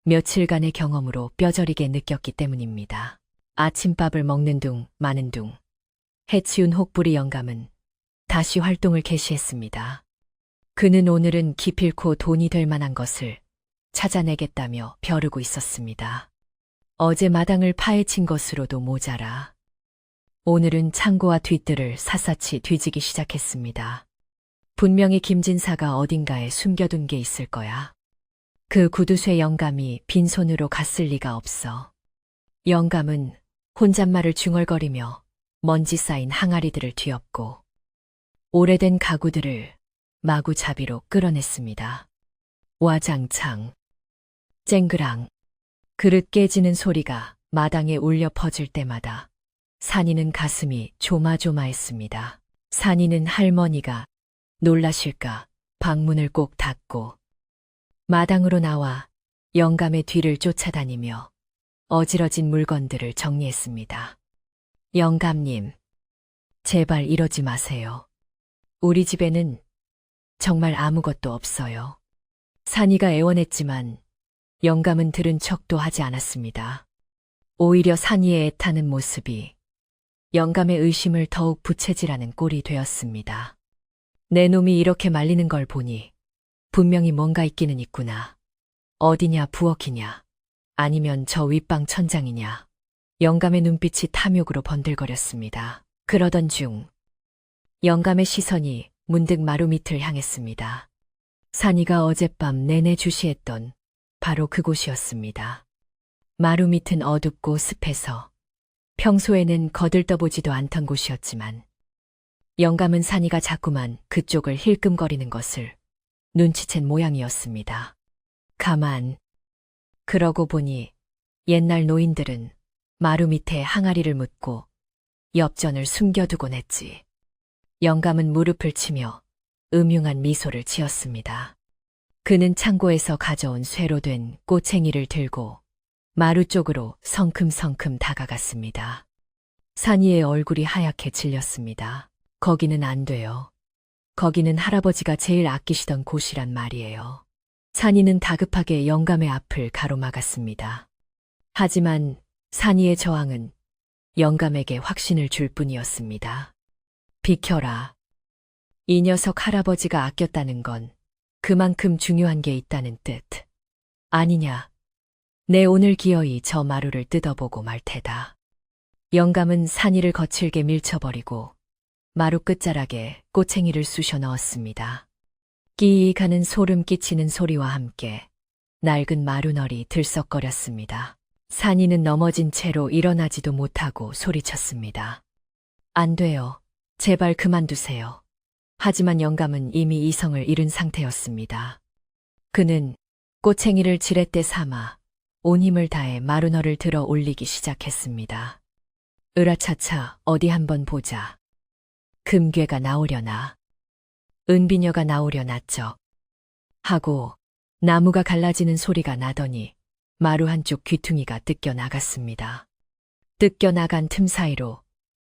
며칠간의 경험으로 뼈저리게 느꼈기 때문입니다. 아침밥을 먹는 둥 마는 둥 해치운 혹부리 영감은 다시 활동을 개시했습니다. 그는 오늘은 기필코 돈이 될 만한 것을 찾아내겠다며 벼르고 있었습니다. 어제 마당을 파헤친 것으로도 모자라 오늘은 창고와 뒷뜰을 샅샅이 뒤지기 시작했습니다. 분명히 김진사가 어딘가에 숨겨둔 게 있을 거야. 그 구두쇠 영감이 빈손으로 갔을 리가 없어. 영감은 혼잣말을 중얼거리며 먼지 쌓인 항아리들을 뒤엎고 오래된 가구들을 마구잡이로 끌어냈습니다. 와장창, 쨍그랑, 그릇 깨지는 소리가 마당에 울려 퍼질 때마다 산이는 가슴이 조마조마했습니다. 산이는 할머니가 놀라실까 방문을 꼭 닫고 마당으로 나와 영감의 뒤를 쫓아다니며 어지러진 물건들을 정리했습니다. 영감님, 제발 이러지 마세요. 우리 집에는 정말 아무것도 없어요. 산이가 애원했지만 영감은 들은 척도 하지 않았습니다. 오히려 산이의 애타는 모습이 영감의 의심을 더욱 부채질하는 꼴이 되었습니다. 내 놈이 이렇게 말리는 걸 보니 분명히 뭔가 있기는 있구나. 어디냐 부엌이냐 아니면 저 윗방 천장이냐. 영감의 눈빛이 탐욕으로 번들거렸습니다. 그러던 중 영감의 시선이 문득 마루 밑을 향했습니다. 산이가 어젯밤 내내 주시했던 바로 그곳이었습니다. 마루 밑은 어둡고 습해서 평소에는 거들떠보지도 않던 곳이었지만 영감은 산이가 자꾸만 그쪽을 힐끔거리는 것을 눈치챈 모양이었습니다. 가만. 그러고 보니 옛날 노인들은 마루 밑에 항아리를 묻고 엽전을 숨겨두곤 했지. 영감은 무릎을 치며 음흉한 미소를 지었습니다. 그는 창고에서 가져온 쇠로 된 꼬챙이를 들고 마루 쪽으로 성큼성큼 다가갔습니다. 산이의 얼굴이 하얗게 질렸습니다. 거기는 안 돼요. 거기는 할아버지가 제일 아끼시던 곳이란 말이에요. 산이는 다급하게 영감의 앞을 가로막았습니다. 하지만 산이의 저항은 영감에게 확신을 줄 뿐이었습니다. 비켜라. 이 녀석 할아버지가 아꼈다는 건 그만큼 중요한 게 있다는 뜻. 아니냐. 내 오늘 기어이 저 마루를 뜯어보고 말 테다. 영감은 산이를 거칠게 밀쳐버리고 마루 끝자락에 꼬챙이를 쑤셔 넣었습니다. 끼익 하는 소름 끼치는 소리와 함께 낡은 마루널이 들썩거렸습니다. 산이는 넘어진 채로 일어나지도 못하고 소리쳤습니다. 안 돼요. 제발 그만두세요. 하지만 영감은 이미 이성을 잃은 상태였습니다. 그는 꼬챙이를 지렛대 삼아 온 힘을 다해 마루널을 들어 올리기 시작했습니다. 으라차차 어디 한번 보자. 금괴가 나오려나. 은비녀가 나오려나 쩍. 하고 나무가 갈라지는 소리가 나더니 마루 한쪽 귀퉁이가 뜯겨 나갔습니다. 뜯겨 나간 틈 사이로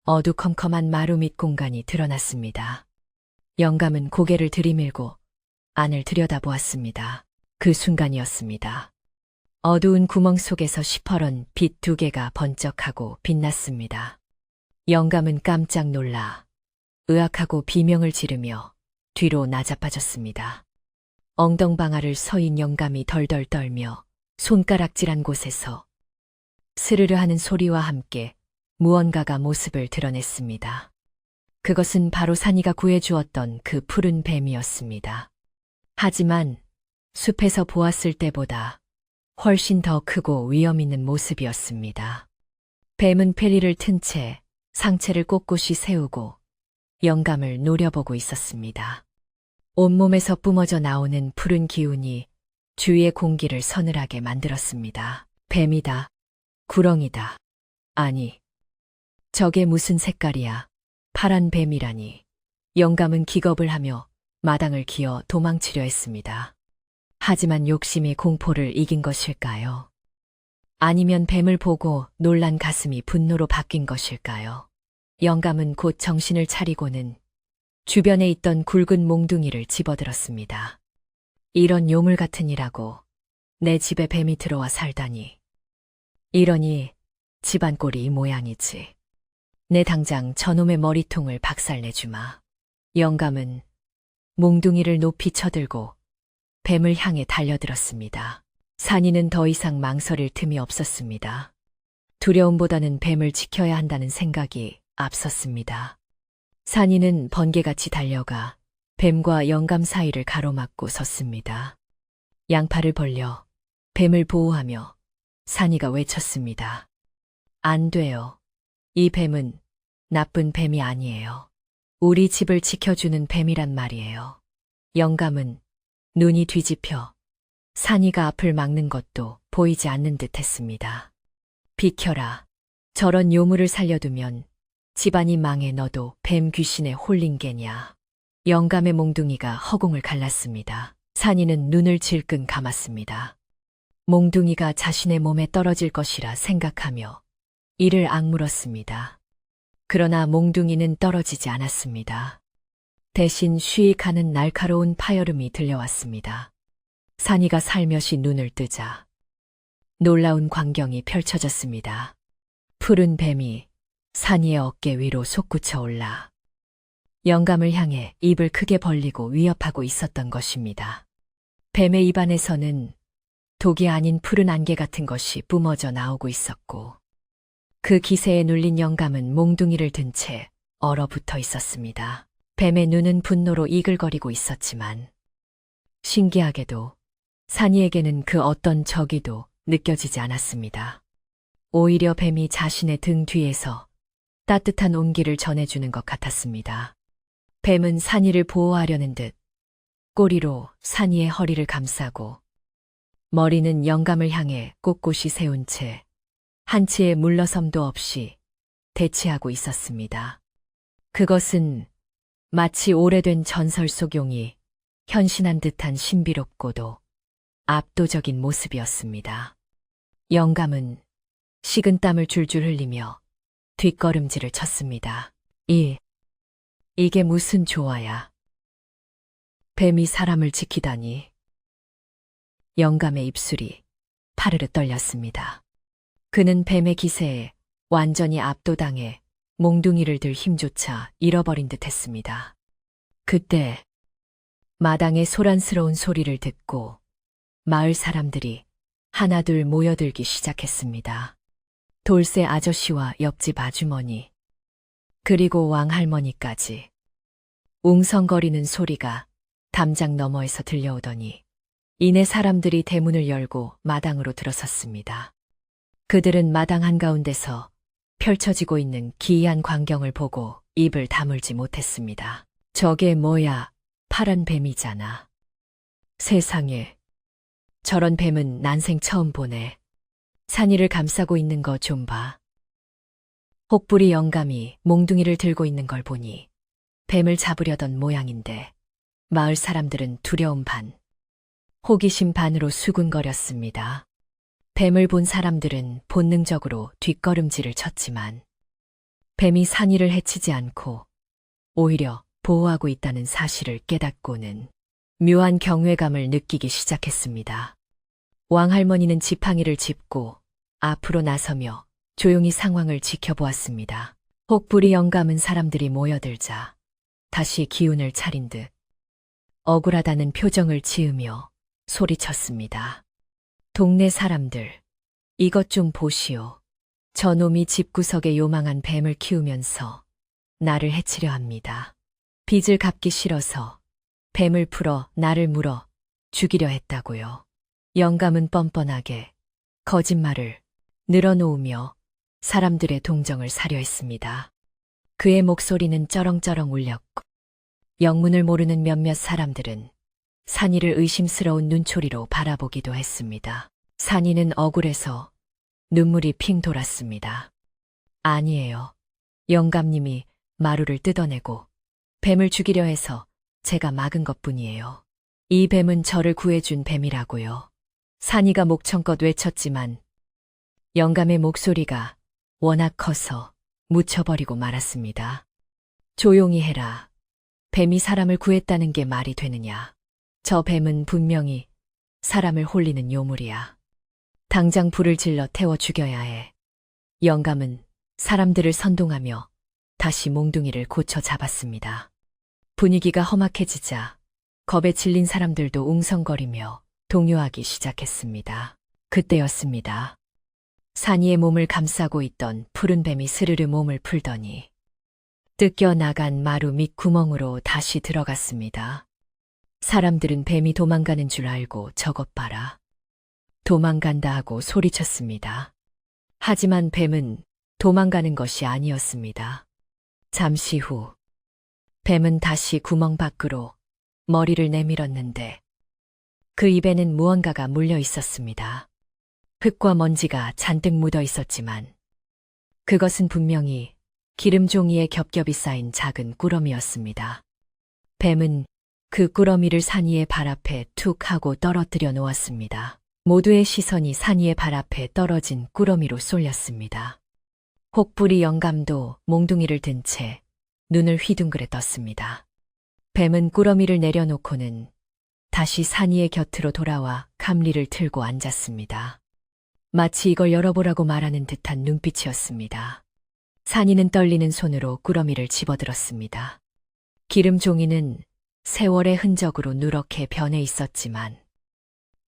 어두컴컴한 마루 밑 공간이 드러났습니다. 영감은 고개를 들이밀고 안을 들여다보았습니다. 그 순간이었습니다. 어두운 구멍 속에서 시퍼런 빛 2개가 번쩍하고 빛났습니다. 영감은 깜짝 놀라 으악하고 비명을 지르며 뒤로 나자빠졌습니다. 엉덩방아를 서인 영감이 덜덜 떨며 손가락질한 곳에서 스르르 하는 소리와 함께 무언가가 모습을 드러냈습니다. 그것은 바로 산이가 구해주었던 그 푸른 뱀이었습니다. 하지만 숲에서 보았을 때보다 훨씬 더 크고 위험 있는 모습이었습니다. 뱀은 페리를 튼 채 상체를 꼿꼿이 세우고 영감을 노려보고 있었습니다. 온몸에서 뿜어져 나오는 푸른 기운이 주위의 공기를 서늘하게 만들었습니다. 뱀이다. 구렁이다. 아니, 저게 무슨 색깔이야. 파란 뱀이라니. 영감은 기겁을 하며 마당을 기어 도망치려 했습니다. 하지만 욕심이 공포를 이긴 것일까요? 아니면 뱀을 보고 놀란 가슴이 분노로 바뀐 것일까요? 영감은 곧 정신을 차리고는 주변에 있던 굵은 몽둥이를 집어들었습니다. 이런 요물 같으니라고 내 집에 뱀이 들어와 살다니. 이러니 집안 꼴이 이 모양이지. 내 당장 저놈의 머리통을 박살내주마. 영감은 몽둥이를 높이 쳐들고 뱀을 향해 달려들었습니다. 산이는 더 이상 망설일 틈이 없었습니다. 두려움보다는 뱀을 지켜야 한다는 생각이 앞섰습니다. 산이는 번개같이 달려가 뱀과 영감 사이를 가로막고 섰습니다. 양팔을 벌려 뱀을 보호하며 산이가 외쳤습니다. 안 돼요. 이 뱀은 나쁜 뱀이 아니에요. 우리 집을 지켜주는 뱀이란 말이에요. 영감은 눈이 뒤집혀 산이가 앞을 막는 것도 보이지 않는 듯 했습니다. 비켜라. 저런 요물을 살려두면 집안이 망해 너도 뱀 귀신에 홀린 게냐. 영감의 몽둥이가 허공을 갈랐습니다. 산이는 눈을 질끈 감았습니다. 몽둥이가 자신의 몸에 떨어질 것이라 생각하며 이를 악물었습니다. 그러나 몽둥이는 떨어지지 않았습니다. 대신 쉬익하는 날카로운 파열음이 들려왔습니다. 산이가 살며시 눈을 뜨자 놀라운 광경이 펼쳐졌습니다. 푸른 뱀이 산이의 어깨 위로 솟구쳐 올라 영감을 향해 입을 크게 벌리고 위협하고 있었던 것입니다. 뱀의 입안에서는 독이 아닌 푸른 안개 같은 것이 뿜어져 나오고 있었고 그 기세에 눌린 영감은 몽둥이를 든 채 얼어붙어 있었습니다. 뱀의 눈은 분노로 이글거리고 있었지만 신기하게도 산이에게는 그 어떤 적이도 느껴지지 않았습니다. 오히려 뱀이 자신의 등 뒤에서 따뜻한 온기를 전해주는 것 같았습니다. 뱀은 산이를 보호하려는 듯 꼬리로 산이의 허리를 감싸고 머리는 영감을 향해 꼿꼿이 세운 채 한치의 물러섬도 없이 대치하고 있었습니다. 그것은 마치 오래된 전설 속 용이 현신한 듯한 신비롭고도 압도적인 모습이었습니다. 영감은 식은땀을 줄줄 흘리며 뒷걸음질을 쳤습니다. 이게 무슨 조화야. 뱀이 사람을 지키다니. 영감의 입술이 파르르 떨렸습니다. 그는 뱀의 기세에 완전히 압도당해 몽둥이를 들 힘조차 잃어버린 듯 했습니다. 그때 마당의 소란스러운 소리를 듣고 마을 사람들이 하나둘 모여들기 시작했습니다. 돌쇠 아저씨와 옆집 아주머니, 그리고 왕할머니까지. 웅성거리는 소리가 담장 너머에서 들려오더니 이내 사람들이 대문을 열고 마당으로 들어섰습니다. 그들은 마당 한가운데서 펼쳐지고 있는 기이한 광경을 보고 입을 다물지 못했습니다. 저게 뭐야, 파란 뱀이잖아. 세상에, 저런 뱀은 난생 처음 보네. 산이를 감싸고 있는 거 좀 봐. 혹부리 영감이 몽둥이를 들고 있는 걸 보니 뱀을 잡으려던 모양인데 마을 사람들은 두려움 반, 호기심 반으로 수군거렸습니다. 뱀을 본 사람들은 본능적으로 뒷걸음질을 쳤지만 뱀이 산이를 해치지 않고 오히려 보호하고 있다는 사실을 깨닫고는 묘한 경외감을 느끼기 시작했습니다. 왕할머니는 지팡이를 짚고 앞으로 나서며 조용히 상황을 지켜보았습니다. 혹부리 영감은 사람들이 모여들자 다시 기운을 차린 듯 억울하다는 표정을 지으며 소리쳤습니다. 동네 사람들, 이것 좀 보시오. 저놈이 집구석에 요망한 뱀을 키우면서 나를 해치려 합니다. 빚을 갚기 싫어서 뱀을 풀어 나를 물어 죽이려 했다고요. 영감은 뻔뻔하게 거짓말을 늘어놓으며 사람들의 동정을 사려 했습니다. 그의 목소리는 쩌렁쩌렁 울렸고 영문을 모르는 몇몇 사람들은 산이를 의심스러운 눈초리로 바라보기도 했습니다. 산이는 억울해서 눈물이 핑 돌았습니다. 아니에요. 영감님이 마루를 뜯어내고 뱀을 죽이려 해서 제가 막은 것뿐이에요. 이 뱀은 저를 구해준 뱀이라고요. 산이가 목청껏 외쳤지만 영감의 목소리가 워낙 커서 묻혀버리고 말았습니다. 조용히 해라. 뱀이 사람을 구했다는 게 말이 되느냐. 저 뱀은 분명히 사람을 홀리는 요물이야. 당장 불을 질러 태워 죽여야 해. 영감은 사람들을 선동하며 다시 몽둥이를 고쳐 잡았습니다. 분위기가 험악해지자 겁에 질린 사람들도 웅성거리며 동요하기 시작했습니다. 그때였습니다. 산이의 몸을 감싸고 있던 푸른 뱀이 스르르 몸을 풀더니 뜯겨 나간 마루 밑 구멍으로 다시 들어갔습니다. 사람들은 뱀이 도망가는 줄 알고 저것 봐라. 도망간다 하고 소리쳤습니다. 하지만 뱀은 도망가는 것이 아니었습니다. 잠시 후 뱀은 다시 구멍 밖으로 머리를 내밀었는데 그 입에는 무언가가 물려 있었습니다. 흙과 먼지가 잔뜩 묻어 있었지만 그것은 분명히 기름 종이에 겹겹이 쌓인 작은 꾸러미였습니다. 뱀은 그 꾸러미를 산이의 발 앞에 툭 하고 떨어뜨려 놓았습니다. 모두의 시선이 산이의 발 앞에 떨어진 꾸러미로 쏠렸습니다. 혹부리 영감도 몽둥이를 든 채 눈을 휘둥그레 떴습니다. 뱀은 꾸러미를 내려놓고는 다시 산이의 곁으로 돌아와 감리를 틀고 앉았습니다. 마치 이걸 열어보라고 말하는 듯한 눈빛이었습니다. 산이는 떨리는 손으로 꾸러미를 집어들었습니다. 기름 종이는 세월의 흔적으로 누렇게 변해 있었지만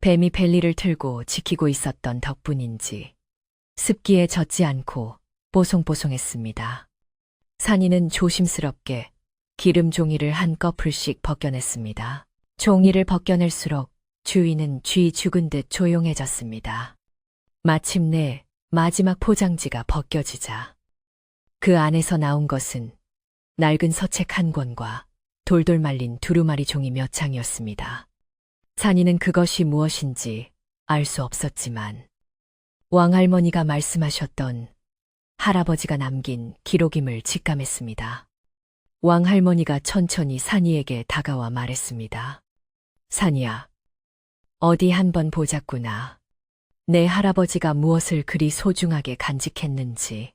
뱀이 벨리를 틀고 지키고 있었던 덕분인지 습기에 젖지 않고 뽀송뽀송했습니다. 산이는 조심스럽게 기름 종이를 한꺼풀씩 벗겨냈습니다. 종이를 벗겨낼수록 주위는 쥐 죽은 듯 조용해졌습니다. 마침내 마지막 포장지가 벗겨지자 그 안에서 나온 것은 낡은 서책 한 권과 돌돌 말린 두루마리 종이 몇 장이었습니다. 산이는 그것이 무엇인지 알 수 없었지만 왕할머니가 말씀하셨던 할아버지가 남긴 기록임을 직감했습니다. 왕할머니가 천천히 산이에게 다가와 말했습니다. 산이야, 어디 한번 보자꾸나. 내 할아버지가 무엇을 그리 소중하게 간직했는지.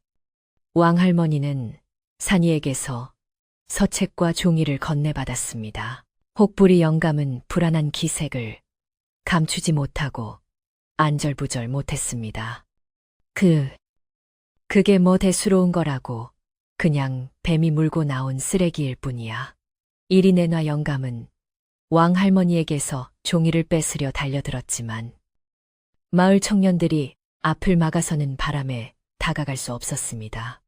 왕할머니는 산이에게서 서책과 종이를 건네받았습니다. 혹부리 영감은 불안한 기색을 감추지 못하고 안절부절 못했습니다. 그게 뭐 대수로운 거라고. 그냥 뱀이 물고 나온 쓰레기일 뿐이야. 이리 내놔. 영감은 왕할머니에게서 종이를 뺏으려 달려들었지만 마을 청년들이 앞을 막아서는 바람에 다가갈 수 없었습니다.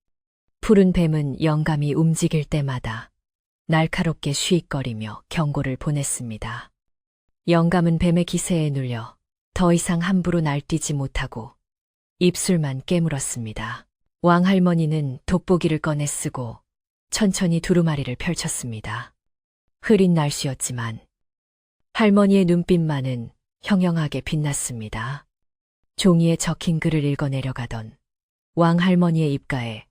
푸른 뱀은 영감이 움직일 때마다 날카롭게 쉬익거리며 경고를 보냈습니다. 영감은 뱀의 기세에 눌려 더 이상 함부로 날뛰지 못하고 입술만 깨물었습니다. 왕할머니는 돋보기를 꺼내 쓰고 천천히 두루마리를 펼쳤습니다. 흐린 날씨였지만 할머니의 눈빛만은 형형하게 빛났습니다. 종이에 적힌 글을 읽어 내려가던 왕할머니의 입가에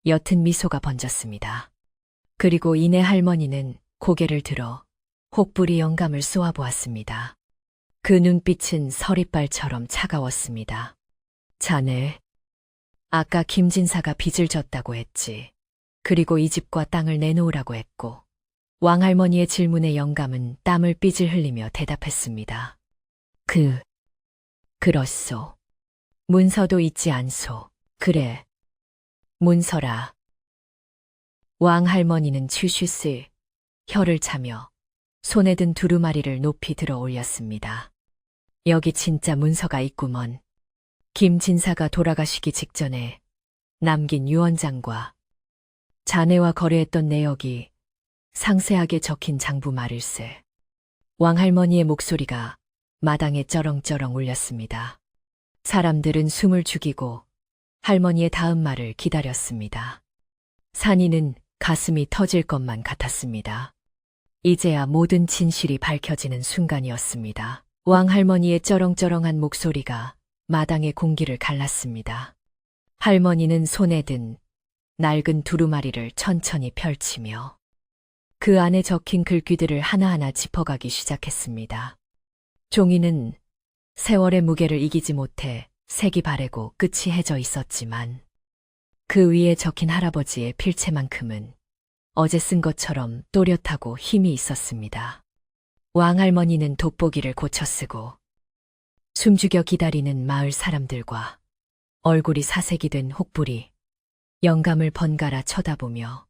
옅은 미소가 번졌습니다. 그리고 이내 할머니는 고개를 들어 혹부리 영감을 쏘아보았습니다. 그 눈빛은 서리발처럼 차가웠습니다. 자네, 아까 김진사가 빚을 졌다고 했지. 그리고 이 집과 땅을 내놓으라고 했고. 왕할머니의 질문에 영감은 땀을 삐질 흘리며 대답했습니다. 그렇소. 문서도 있지 않소. 그래, 문서라. 왕할머니는 슈슈스 혀를 차며 손에 든 두루마리를 높이 들어 올렸습니다. 여기 진짜 문서가 있구먼. 김진사가 돌아가시기 직전에 남긴 유언장과 자네와 거래했던 내역이 상세하게 적힌 장부 말일세. 왕할머니의 목소리가 마당에 쩌렁쩌렁 울렸습니다. 사람들은 숨을 죽이고 할머니의 다음 말을 기다렸습니다. 산이는 가슴이 터질 것만 같았습니다. 이제야 모든 진실이 밝혀지는 순간이었습니다. 왕할머니의 쩌렁쩌렁한 목소리가 마당의 공기를 갈랐습니다. 할머니는 손에 든 낡은 두루마리를 천천히 펼치며 그 안에 적힌 글귀들을 하나하나 짚어가기 시작했습니다. 종이는 세월의 무게를 이기지 못해 색이 바래고 끝이 해져 있었지만 그 위에 적힌 할아버지의 필체만큼은 어제 쓴 것처럼 또렷하고 힘이 있었습니다. 왕할머니는 돋보기를 고쳐 쓰고 숨죽여 기다리는 마을 사람들과 얼굴이 사색이 된 혹부리 영감을 번갈아 쳐다보며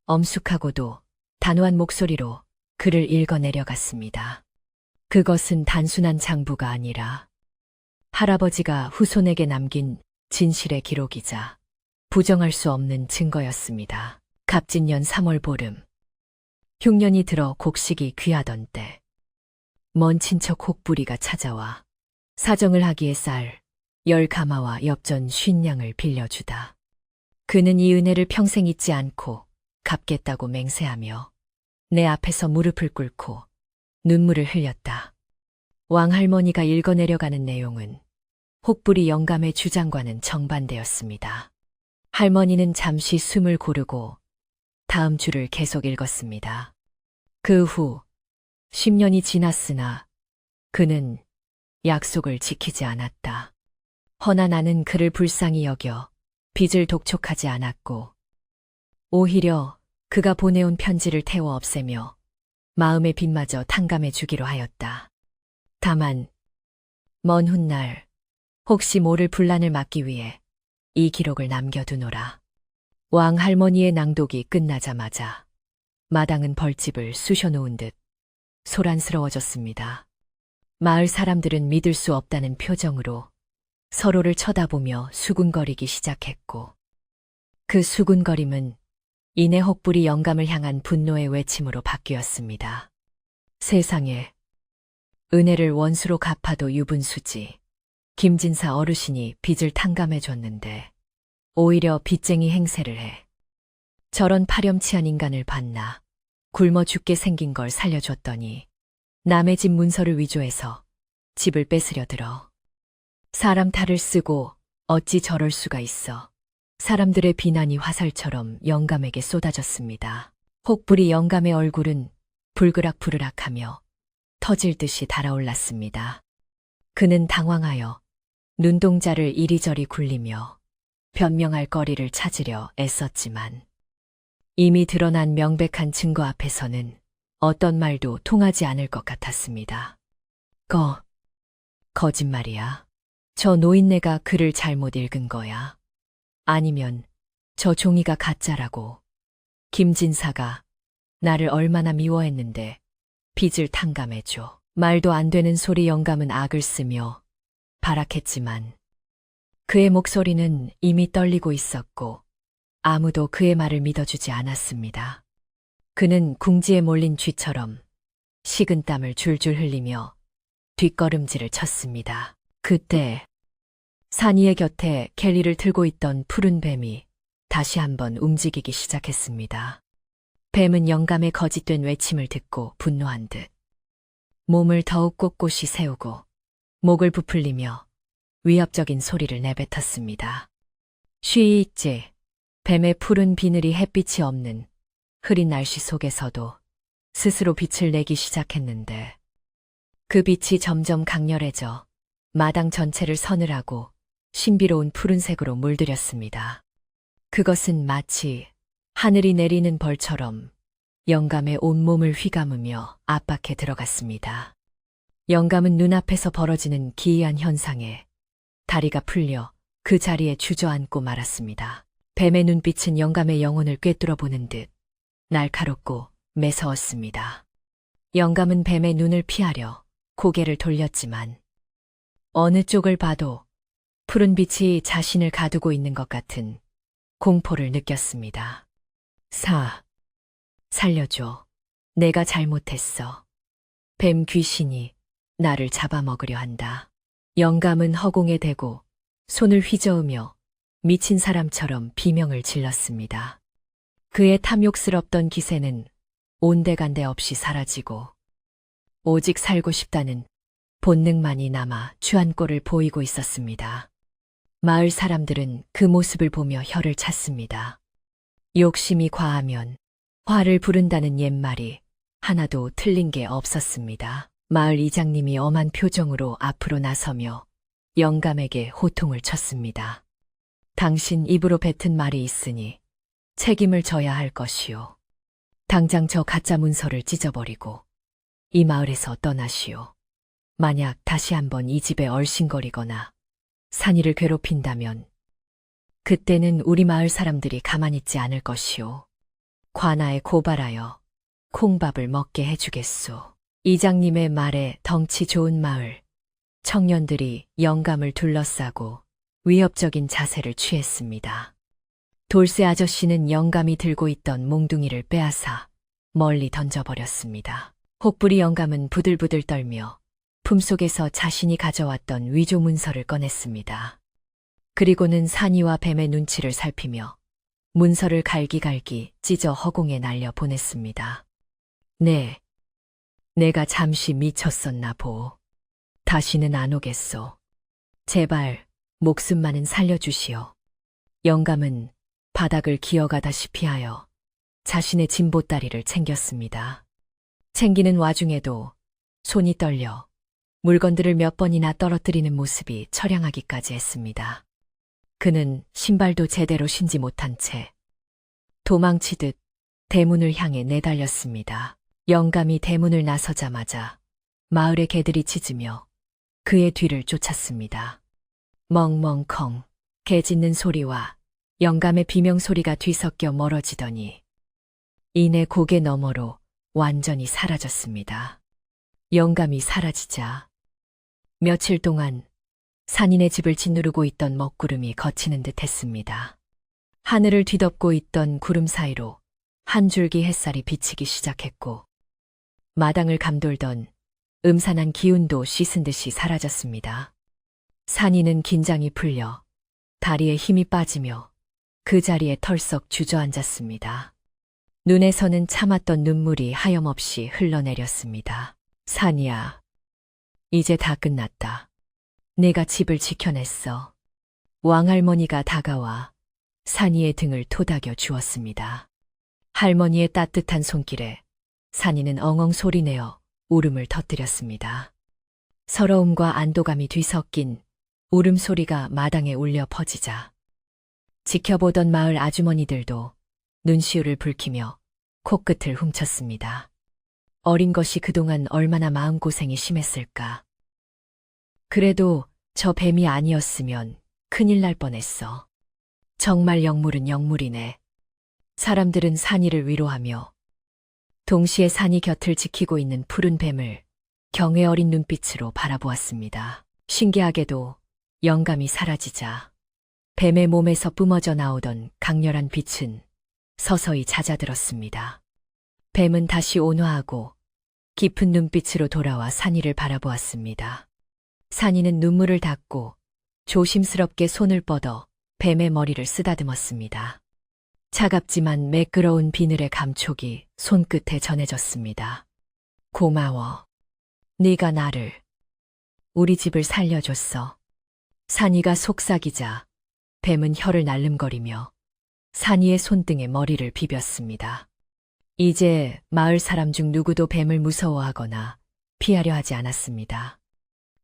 엄숙하고도 단호한 목소리로 글을 읽어 내려갔습니다. 그것은 단순한 장부가 아니라 할아버지가 후손에게 남긴 진실의 기록이자 부정할 수 없는 증거였습니다. 갑진년 3월 보름, 흉년이 들어 곡식이 귀하던 때, 먼 친척 혹부리가 찾아와 사정을 하기에 쌀 10가마와 엽전 50냥을 빌려주다. 그는 이 은혜를 평생 잊지 않고 갚겠다고 맹세하며 내 앞에서 무릎을 꿇고 눈물을 흘렸다. 왕할머니가 읽어 내려가는 내용은 혹부리 영감의 주장과는 정반대였습니다. 할머니는 잠시 숨을 고르고 다음 줄을 계속 읽었습니다. 그 후 10년이 지났으나 그는 약속을 지키지 않았다. 허나 나는 그를 불쌍히 여겨 빚을 독촉하지 않았고 오히려 그가 보내온 편지를 태워 없애며 마음의 빚마저 탕감해 주기로 하였다. 다만 먼 훗날 혹시 모를 분란을 막기 위해 이 기록을 남겨두노라. 왕할머니의 낭독이 끝나자마자 마당은 벌집을 쑤셔놓은 듯 소란스러워졌습니다. 마을 사람들은 믿을 수 없다는 표정으로 서로를 쳐다보며 수군거리기 시작했고 그 수군거림은 이내 혹부리 영감을 향한 분노의 외침으로 바뀌었습니다. 세상에, 은혜를 원수로 갚아도 유분수지. 김진사 어르신이 빚을 탕감해줬는데 오히려 빚쟁이 행세를 해. 저런 파렴치한 인간을 봤나. 굶어 죽게 생긴 걸 살려줬더니 남의 집 문서를 위조해서 집을 뺏으려 들어. 사람 탈을 쓰고 어찌 저럴 수가 있어. 사람들의 비난이 화살처럼 영감에게 쏟아졌습니다. 혹부리 영감의 얼굴은 불그락불그락하며 터질 듯이 달아올랐습니다. 그는 당황하여 눈동자를 이리저리 굴리며 변명할 거리를 찾으려 애썼지만 이미 드러난 명백한 증거 앞에서는 어떤 말도 통하지 않을 것 같았습니다. 거짓말이야. 저 노인네가 글을 잘못 읽은 거야. 아니면 저 종이가 가짜라고. 김진사가 나를 얼마나 미워했는데 빚을 탕감해줘. 말도 안 되는 소리. 영감은 악을 쓰며 발악했지만 그의 목소리는 이미 떨리고 있었고 아무도 그의 말을 믿어주지 않았습니다. 그는 궁지에 몰린 쥐처럼 식은땀을 줄줄 흘리며 뒷걸음질을 쳤습니다. 그때 산이의 곁에 켈리를 틀고 있던 푸른 뱀이 다시 한번 움직이기 시작했습니다. 뱀은 영감의 거짓된 외침을 듣고 분노한 듯 몸을 더욱 꼿꼿이 세우고 목을 부풀리며 위협적인 소리를 내뱉었습니다. 쉬이 있지. 뱀의 푸른 비늘이 햇빛이 없는 흐린 날씨 속에서도 스스로 빛을 내기 시작했는데 그 빛이 점점 강렬해져 마당 전체를 서늘하고 신비로운 푸른색으로 물들였습니다. 그것은 마치 하늘이 내리는 벌처럼 영감의 온몸을 휘감으며 압박해 들어갔습니다. 영감은 눈앞에서 벌어지는 기이한 현상에 다리가 풀려 그 자리에 주저앉고 말았습니다. 뱀의 눈빛은 영감의 영혼을 꿰뚫어 보는 듯 날카롭고 매서웠습니다. 영감은 뱀의 눈을 피하려 고개를 돌렸지만 어느 쪽을 봐도 푸른 빛이 자신을 가두고 있는 것 같은 공포를 느꼈습니다. 살려줘. 내가 잘못했어. 뱀 귀신이 나를 잡아먹으려 한다. 영감은 허공에 대고 손을 휘저으며 미친 사람처럼 비명을 질렀습니다. 그의 탐욕스럽던 기세는 온데간데 없이 사라지고 오직 살고 싶다는 본능만이 남아 추한 꼴을 보이고 있었습니다. 마을 사람들은 그 모습을 보며 혀를 찼습니다. 욕심이 과하면 화를 부른다는 옛말이 하나도 틀린 게 없었습니다. 마을 이장님이 엄한 표정으로 앞으로 나서며 영감에게 호통을 쳤습니다. 당신 입으로 뱉은 말이 있으니 책임을 져야 할 것이오. 당장 저 가짜 문서를 찢어버리고 이 마을에서 떠나시오. 만약 다시 한번 이 집에 얼씬거리거나 산이를 괴롭힌다면 그때는 우리 마을 사람들이 가만히 있지 않을 것이오. 관아에 고발하여 콩밥을 먹게 해주겠소. 이장님의 말에 덩치 좋은 마을 청년들이 영감을 둘러싸고 위협적인 자세를 취했습니다. 돌쇠 아저씨는 영감이 들고 있던 몽둥이를 빼앗아 멀리 던져버렸습니다. 혹부리 영감은 부들부들 떨며 품속에서 자신이 가져왔던 위조 문서를 꺼냈습니다. 그리고는 산이와 뱀의 눈치를 살피며 문서를 갈기갈기 찢어 허공에 날려 보냈습니다. 내가 잠시 미쳤었나 보. 다시는 안 오겠소. 제발 목숨만은 살려주시오. 영감은 바닥을 기어가다시피 하여 자신의 진보다리를 챙겼습니다. 챙기는 와중에도 손이 떨려 물건들을 몇 번이나 떨어뜨리는 모습이 처량하기까지 했습니다. 그는 신발도 제대로 신지 못한 채 도망치듯 대문을 향해 내달렸습니다. 영감이 대문을 나서자마자 마을의 개들이 짖으며 그의 뒤를 쫓았습니다. 멍멍컹 개 짖는 소리와 영감의 비명소리가 뒤섞여 멀어지더니 이내 고개 너머로 완전히 사라졌습니다. 영감이 사라지자 며칠 동안 산인의 집을 짓누르고 있던 먹구름이 걷히는 듯 했습니다. 하늘을 뒤덮고 있던 구름 사이로 한 줄기 햇살이 비치기 시작했고 마당을 감돌던 음산한 기운도 씻은 듯이 사라졌습니다. 산이는 긴장이 풀려 다리에 힘이 빠지며 그 자리에 털썩 주저앉았습니다. 눈에서는 참았던 눈물이 하염없이 흘러내렸습니다. 산이야, 이제 다 끝났다. 내가 집을 지켜냈어. 왕할머니가 다가와 산이의 등을 토닥여 주었습니다. 할머니의 따뜻한 손길에 산이는 엉엉 소리내어 울음을 터뜨렸습니다. 서러움과 안도감이 뒤섞인 울음소리가 마당에 울려 퍼지자 지켜보던 마을 아주머니들도 눈시울을 붉히며 코끝을 훔쳤습니다. 어린 것이 그동안 얼마나 마음고생이 심했을까. 그래도 저 뱀이 아니었으면 큰일 날 뻔했어. 정말 영물은 영물이네. 사람들은 산이를 위로하며 동시에 산이 곁을 지키고 있는 푸른 뱀을 경외 어린 눈빛으로 바라보았습니다. 신기하게도 영감이 사라지자 뱀의 몸에서 뿜어져 나오던 강렬한 빛은 서서히 잦아들었습니다. 뱀은 다시 온화하고 깊은 눈빛으로 돌아와 산이를 바라보았습니다. 산이는 눈물을 닦고 조심스럽게 손을 뻗어 뱀의 머리를 쓰다듬었습니다. 차갑지만 매끄러운 비늘의 감촉이 손끝에 전해졌습니다. 고마워. 네가 나를, 우리 집을 살려줬어. 산이가 속삭이자 뱀은 혀를 날름거리며 산이의 손등에 머리를 비볐습니다. 이제 마을 사람 중 누구도 뱀을 무서워하거나 피하려 하지 않았습니다.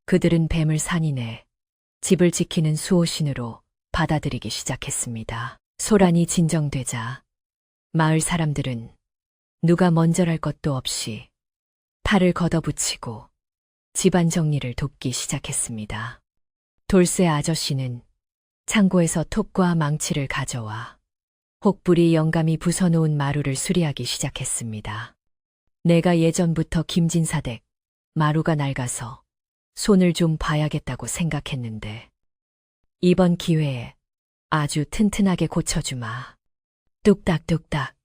그들은 뱀을 산이네, 집을 지키는 수호신으로 받아들이기 시작했습니다. 소란이 진정되자 마을 사람들은 누가 먼저랄 것도 없이 팔을 걷어붙이고 집안 정리를 돕기 시작했습니다. 돌쇠 아저씨는 창고에서 톱과 망치를 가져와 혹부리 영감이 부숴놓은 마루를 수리하기 시작했습니다. 내가 예전부터 김진사댁 마루가 낡아서 손을 좀 봐야겠다고 생각했는데 이번 기회에 아주 튼튼하게 고쳐주마. 뚝딱뚝딱.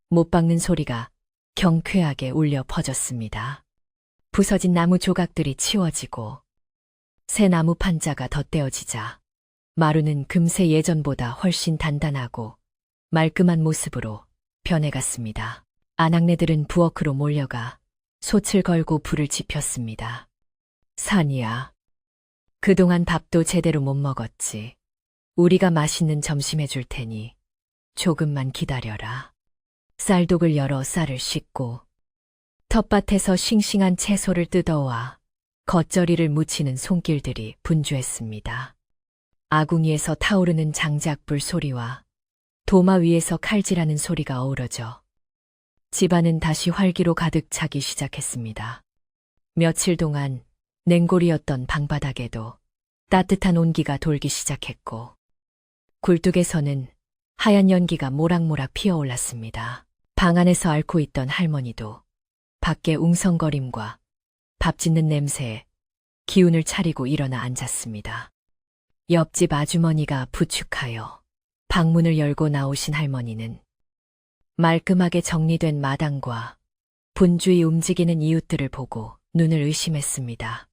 못 박는 소리가 경쾌하게 울려 퍼졌습니다. 부서진 나무 조각들이 치워지고 새 나무 판자가 덧대어지자 마루는 금세 예전보다 훨씬 단단하고 말끔한 모습으로 변해갔습니다. 아낙네들은 부엌으로 몰려가 솥을 걸고 불을 지폈습니다. 산이야, 그동안 밥도 제대로 못 먹었지. 우리가 맛있는 점심 해줄 테니 조금만 기다려라. 쌀독을 열어 쌀을 씻고 텃밭에서 싱싱한 채소를 뜯어와 겉절이를 무치는 손길들이 분주했습니다. 아궁이에서 타오르는 장작불 소리와 도마 위에서 칼질하는 소리가 어우러져 집안은 다시 활기로 가득 차기 시작했습니다. 며칠 동안 냉골이었던 방바닥에도 따뜻한 온기가 돌기 시작했고 굴뚝에서는 하얀 연기가 모락모락 피어올랐습니다. 방 안에서 앓고 있던 할머니도 밖에 웅성거림과 밥 짓는 냄새에 기운을 차리고 일어나 앉았습니다. 옆집 아주머니가 부축하여 방문을 열고 나오신 할머니는 말끔하게 정리된 마당과 분주히 움직이는 이웃들을 보고 눈을 의심했습니다.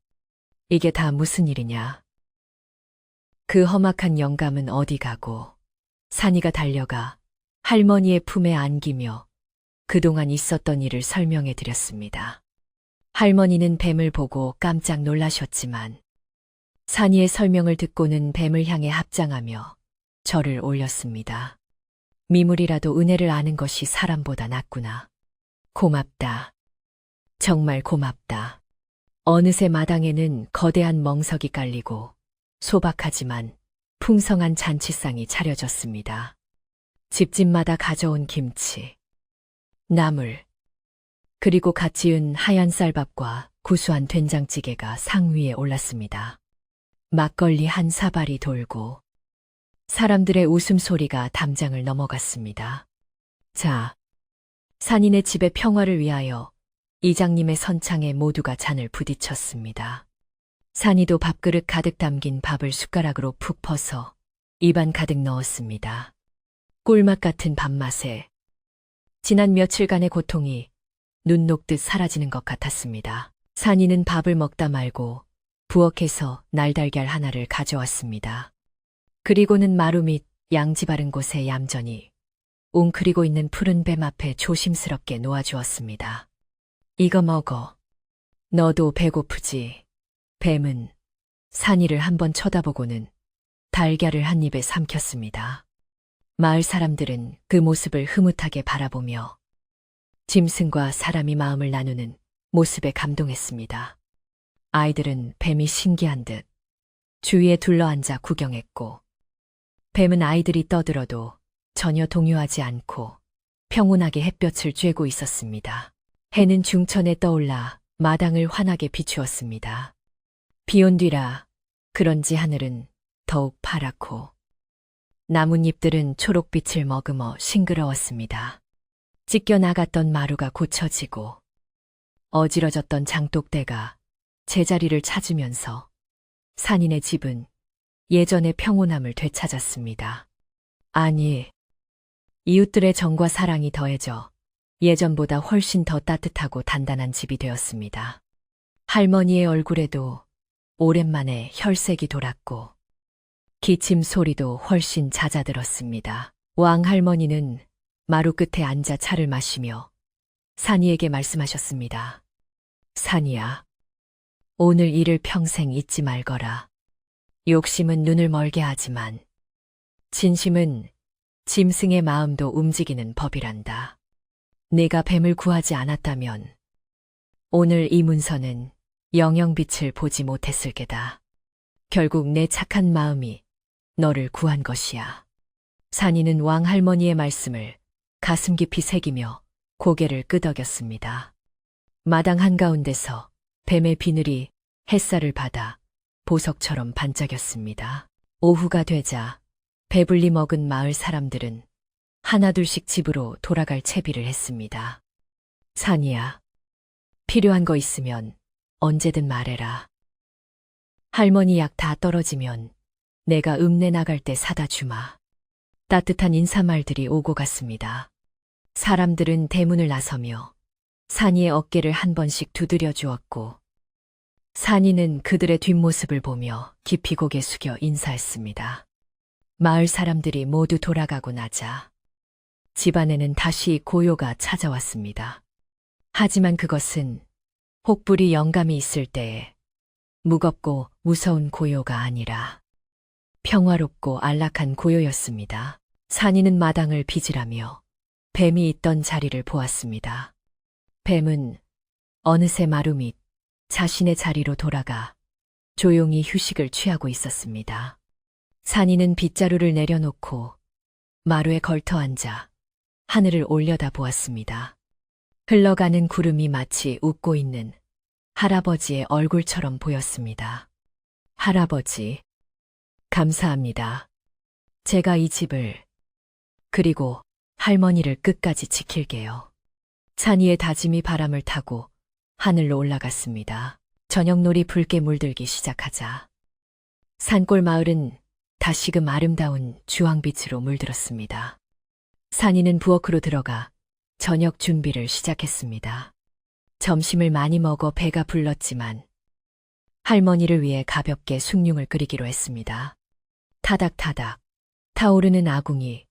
이게 다 무슨 일이냐? 그 험악한 영감은 어디 가고 산이가 달려가 할머니의 품에 안기며 그동안 있었던 일을 설명해 드렸습니다. 할머니는 뱀을 보고 깜짝 놀라셨지만 산이의 설명을 듣고는 뱀을 향해 합장하며 절을 올렸습니다. 미물이라도 은혜를 아는 것이 사람보다 낫구나. 고맙다. 정말 고맙다. 어느새 마당에는 거대한 멍석이 깔리고 소박하지만 풍성한 잔치상이 차려졌습니다. 집집마다 가져온 김치, 나물, 그리고 갓 지은 하얀 쌀밥과 구수한 된장찌개가 상 위에 올랐습니다. 막걸리 한 사발이 돌고 사람들의 웃음소리가 담장을 넘어갔습니다. 자, 산인의 집의 평화를 위하여 이장님의 선창에 모두가 잔을 부딪혔습니다. 산이도 밥그릇 가득 담긴 밥을 숟가락으로 푹 퍼서 입안 가득 넣었습니다. 꿀맛 같은 밥맛에 지난 며칠간의 고통이 눈 녹듯 사라지는 것 같았습니다. 산이는 밥을 먹다 말고 부엌에서 날달걀 하나를 가져왔습니다. 그리고는 마루 밑 양지 바른 곳에 얌전히 웅크리고 있는 푸른 뱀 앞에 조심스럽게 놓아주었습니다. 이거 먹어. 너도 배고프지? 뱀은 산이를 한번 쳐다보고는 달걀을 한 입에 삼켰습니다. 마을 사람들은 그 모습을 흐뭇하게 바라보며 짐승과 사람이 마음을 나누는 모습에 감동했습니다. 아이들은 뱀이 신기한 듯 주위에 둘러앉아 구경했고, 뱀은 아이들이 떠들어도 전혀 동요하지 않고 평온하게 햇볕을 쬐고 있었습니다. 해는 중천에 떠올라 마당을 환하게 비추었습니다. 비온 뒤라 그런지 하늘은 더욱 파랗고 나뭇잎들은 초록빛을 머금어 싱그러웠습니다. 찢겨 나갔던 마루가 고쳐지고 어지러졌던 장독대가 제자리를 찾으면서 산인의 집은 예전의 평온함을 되찾았습니다. 아니, 이웃들의 정과 사랑이 더해져 예전보다 훨씬 더 따뜻하고 단단한 집이 되었습니다. 할머니의 얼굴에도 오랜만에 혈색이 돌았고 기침 소리도 훨씬 잦아들었습니다. 왕 할머니는 마루 끝에 앉아 차를 마시며 산이에게 말씀하셨습니다. 산이야, 오늘 일을 평생 잊지 말거라. 욕심은 눈을 멀게 하지만 진심은 짐승의 마음도 움직이는 법이란다. 네가 뱀을 구하지 않았다면 오늘 이 문서는 영영빛을 보지 못했을 게다. 결국 내 착한 마음이 너를 구한 것이야. 산이는 왕 할머니의 말씀을 가슴 깊이 새기며 고개를 끄덕였습니다. 마당 한가운데서 뱀의 비늘이 햇살을 받아 보석처럼 반짝였습니다. 오후가 되자 배불리 먹은 마을 사람들은 하나둘씩 집으로 돌아갈 채비를 했습니다. 산이야, 필요한 거 있으면 언제든 말해라. 할머니 약 다 떨어지면 내가 읍내 나갈 때 사다 주마. 따뜻한 인사말들이 오고 갔습니다. 사람들은 대문을 나서며 산이의 어깨를 한 번씩 두드려 주었고, 산이는 그들의 뒷모습을 보며 깊이 고개 숙여 인사했습니다. 마을 사람들이 모두 돌아가고 나자 집안에는 다시 고요가 찾아왔습니다. 하지만 그것은 혹부리 영감이 있을 때에 무겁고 무서운 고요가 아니라 평화롭고 안락한 고요였습니다. 산이는 마당을 비질하며 뱀이 있던 자리를 보았습니다. 뱀은 어느새 마루 밑 자신의 자리로 돌아가 조용히 휴식을 취하고 있었습니다. 산이는 빗자루를 내려놓고 마루에 걸터 앉아 하늘을 올려다 보았습니다. 흘러가는 구름이 마치 웃고 있는 할아버지의 얼굴처럼 보였습니다. 할아버지, 감사합니다. 제가 이 집을, 그리고 할머니를 끝까지 지킬게요. 산이의 다짐이 바람을 타고 하늘로 올라갔습니다. 저녁놀이 붉게 물들기 시작하자 산골 마을은 다시금 아름다운 주황빛으로 물들었습니다. 산이는 부엌으로 들어가 저녁 준비를 시작했습니다. 점심을 많이 먹어 배가 불렀지만 할머니를 위해 가볍게 숭늉을 끓이기로 했습니다. 타닥타닥 타오르는 아궁이,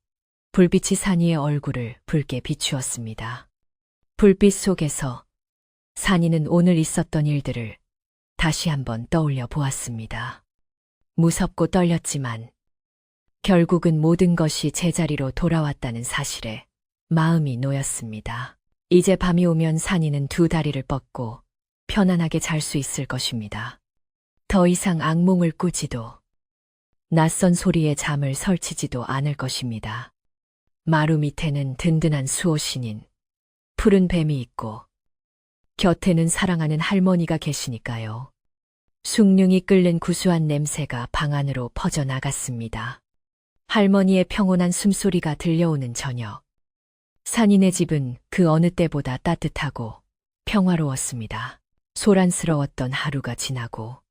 불빛이 산이의 얼굴을 붉게 비추었습니다. 불빛 속에서 산이는 오늘 있었던 일들을 다시 한번 떠올려 보았습니다. 무섭고 떨렸지만 결국은 모든 것이 제자리로 돌아왔다는 사실에 마음이 놓였습니다. 이제 밤이 오면 산이는 두 다리를 뻗고 편안하게 잘 수 있을 것입니다. 더 이상 악몽을 꾸지도 낯선 소리에 잠을 설치지도 않을 것입니다. 마루 밑에는 든든한 수호신인 푸른 뱀이 있고 곁에는 사랑하는 할머니가 계시니까요. 숭늉이 끓는 구수한 냄새가 방 안으로 퍼져나갔습니다. 할머니의 평온한 숨소리가 들려오는 저녁. 산인의 집은 그 어느 때보다 따뜻하고 평화로웠습니다. 소란스러웠던 하루가 지나고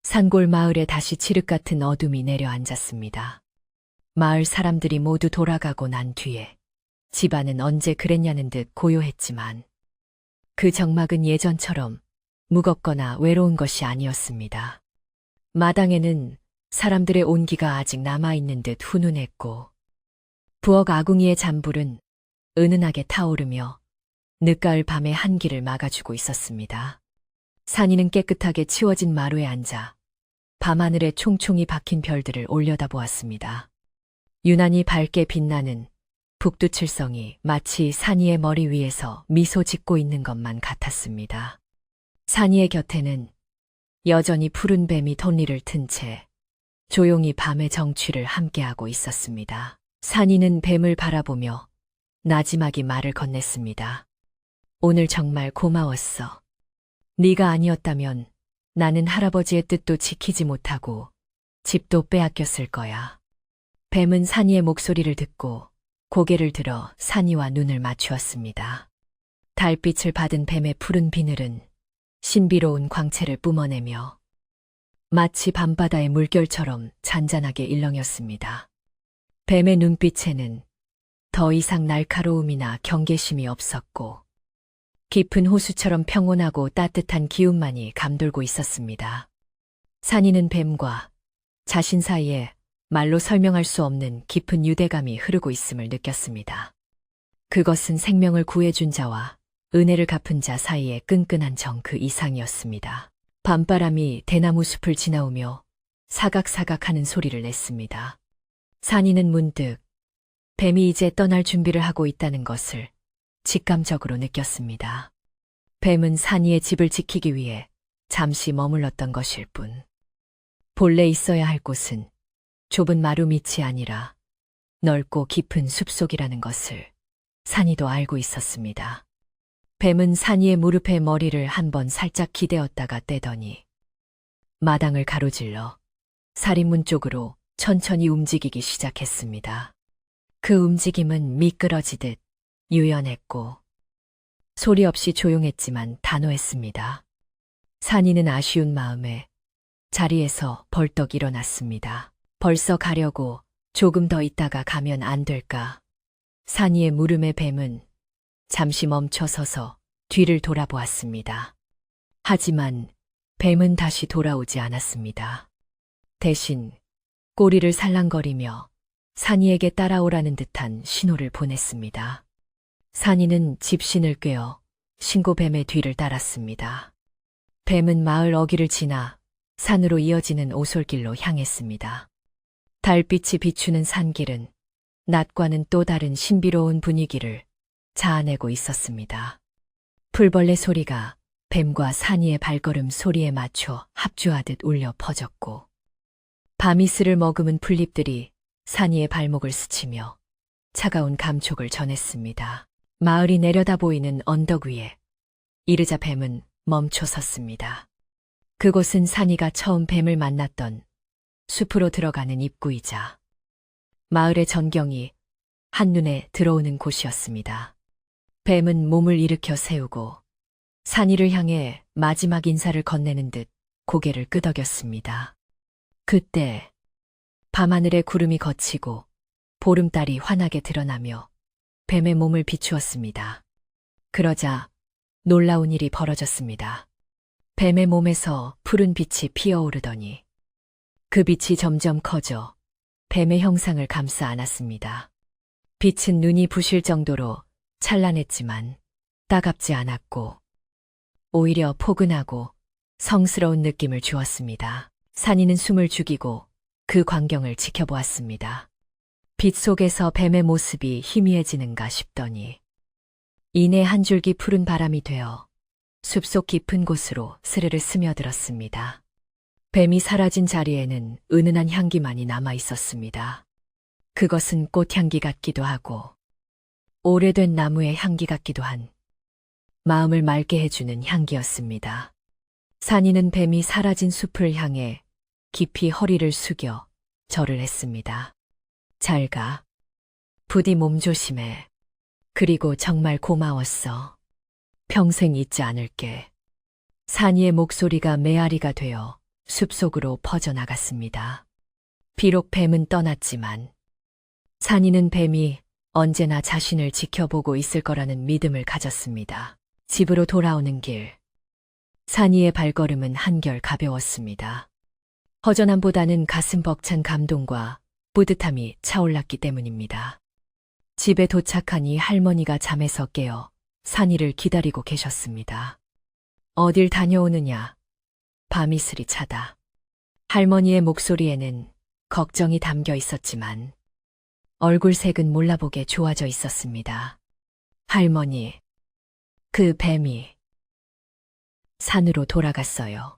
산골 마을에 다시 칠흑 같은 어둠이 내려앉았습니다. 마을 사람들이 모두 돌아가고 난 뒤에 집안은 언제 그랬냐는 듯 고요했지만 그 정막은 예전처럼 무겁거나 외로운 것이 아니었습니다. 마당에는 사람들의 온기가 아직 남아있는 듯 훈훈했고, 부엌 아궁이의 잔불은 은은하게 타오르며 늦가을 밤의 한기를 막아주고 있었습니다. 산이는 깨끗하게 치워진 마루에 앉아 밤하늘에 총총히 박힌 별들을 올려다보았습니다. 유난히 밝게 빛나는 북두칠성이 마치 산이의 머리 위에서 미소 짓고 있는 것만 같았습니다. 산이의 곁에는 여전히 푸른 뱀이 덧니를 튼 채 조용히 밤의 정취를 함께하고 있었습니다. 산이는 뱀을 바라보며 나지막이 말을 건넸습니다. 오늘 정말 고마웠어. 네가 아니었다면 나는 할아버지의 뜻도 지키지 못하고 집도 빼앗겼을 거야. 뱀은 산이의 목소리를 듣고 고개를 들어 산이와 눈을 맞추었습니다. 달빛을 받은 뱀의 푸른 비늘은 신비로운 광채를 뿜어내며 마치 밤바다의 물결처럼 잔잔하게 일렁였습니다. 뱀의 눈빛에는 더 이상 날카로움이나 경계심이 없었고 깊은 호수처럼 평온하고 따뜻한 기운만이 감돌고 있었습니다. 산이는 뱀과 자신 사이에 말로 설명할 수 없는 깊은 유대감이 흐르고 있음을 느꼈습니다. 그것은 생명을 구해준 자와 은혜를 갚은 자 사이의 끈끈한 정 그 이상이었습니다. 밤바람이 대나무 숲을 지나오며 사각사각하는 소리를 냈습니다. 산이는 문득 뱀이 이제 떠날 준비를 하고 있다는 것을 직감적으로 느꼈습니다. 뱀은 산이의 집을 지키기 위해 잠시 머물렀던 것일 뿐. 본래 있어야 할 곳은 좁은 마루 밑이 아니라 넓고 깊은 숲속이라는 것을 산이도 알고 있었습니다. 뱀은 산이의 무릎에 머리를 한번 살짝 기대었다가 떼더니 마당을 가로질러 살인문 쪽으로 천천히 움직이기 시작했습니다. 그 움직임은 미끄러지듯 유연했고 소리 없이 조용했지만 단호했습니다. 산이는 아쉬운 마음에 자리에서 벌떡 일어났습니다. 벌써 가려고 조금 더 있다가 가면 안 될까? 산이의 물음에 뱀은 잠시 멈춰 서서 뒤를 돌아보았습니다. 하지만 뱀은 다시 돌아오지 않았습니다. 대신 꼬리를 살랑거리며 산이에게 따라오라는 듯한 신호를 보냈습니다. 산이는 집신을 꿰어 신고뱀의 뒤를 따랐습니다. 뱀은 마을 어귀를 지나 산으로 이어지는 오솔길로 향했습니다. 달빛이 비추는 산길은 낮과는 또 다른 신비로운 분위기를 자아내고 있었습니다. 풀벌레 소리가 뱀과 산이의 발걸음 소리에 맞춰 합주하듯 울려 퍼졌고 밤이슬을 머금은 풀잎들이 산이의 발목을 스치며 차가운 감촉을 전했습니다. 마을이 내려다 보이는 언덕 위에 이르자 뱀은 멈춰 섰습니다. 그곳은 산이가 처음 뱀을 만났던 숲으로 들어가는 입구이자 마을의 전경이 한눈에 들어오는 곳이었습니다. 뱀은 몸을 일으켜 세우고 산이를 향해 마지막 인사를 건네는 듯 고개를 끄덕였습니다. 그때 밤하늘에 구름이 걷히고 보름달이 환하게 드러나며 뱀의 몸을 비추었습니다. 그러자 놀라운 일이 벌어졌습니다. 뱀의 몸에서 푸른 빛이 피어오르더니 그 빛이 점점 커져 뱀의 형상을 감싸 안았습니다. 빛은 눈이 부실 정도로 찬란했지만 따갑지 않았고 오히려 포근하고 성스러운 느낌을 주었습니다. 산이는 숨을 죽이고 그 광경을 지켜보았습니다. 빛 속에서 뱀의 모습이 희미해지는가 싶더니 이내 한 줄기 푸른 바람이 되어 숲속 깊은 곳으로 스르르 스며들었습니다. 뱀이 사라진 자리에는 은은한 향기만이 남아 있었습니다. 그것은 꽃향기 같기도 하고 오래된 나무의 향기 같기도 한 마음을 맑게 해주는 향기였습니다. 산이는 뱀이 사라진 숲을 향해 깊이 허리를 숙여 절을 했습니다. 잘 가. 부디 몸 조심해. 그리고 정말 고마웠어. 평생 잊지 않을게. 산이의 목소리가 메아리가 되어 숲속으로 퍼져나갔습니다. 비록 뱀은 떠났지만 산이는 뱀이 언제나 자신을 지켜보고 있을 거라는 믿음을 가졌습니다. 집으로 돌아오는 길, 산이의 발걸음은 한결 가벼웠습니다. 허전함보다는 가슴 벅찬 감동과 뿌듯함이 차올랐기 때문입니다. 집에 도착하니 할머니가 잠에서 깨어 산이를 기다리고 계셨습니다. 어딜 다녀오느냐? 밤이슬이 차다. 할머니의 목소리에는 걱정이 담겨 있었지만 얼굴색은 몰라보게 좋아져 있었습니다. 할머니, 그 뱀이 산으로 돌아갔어요.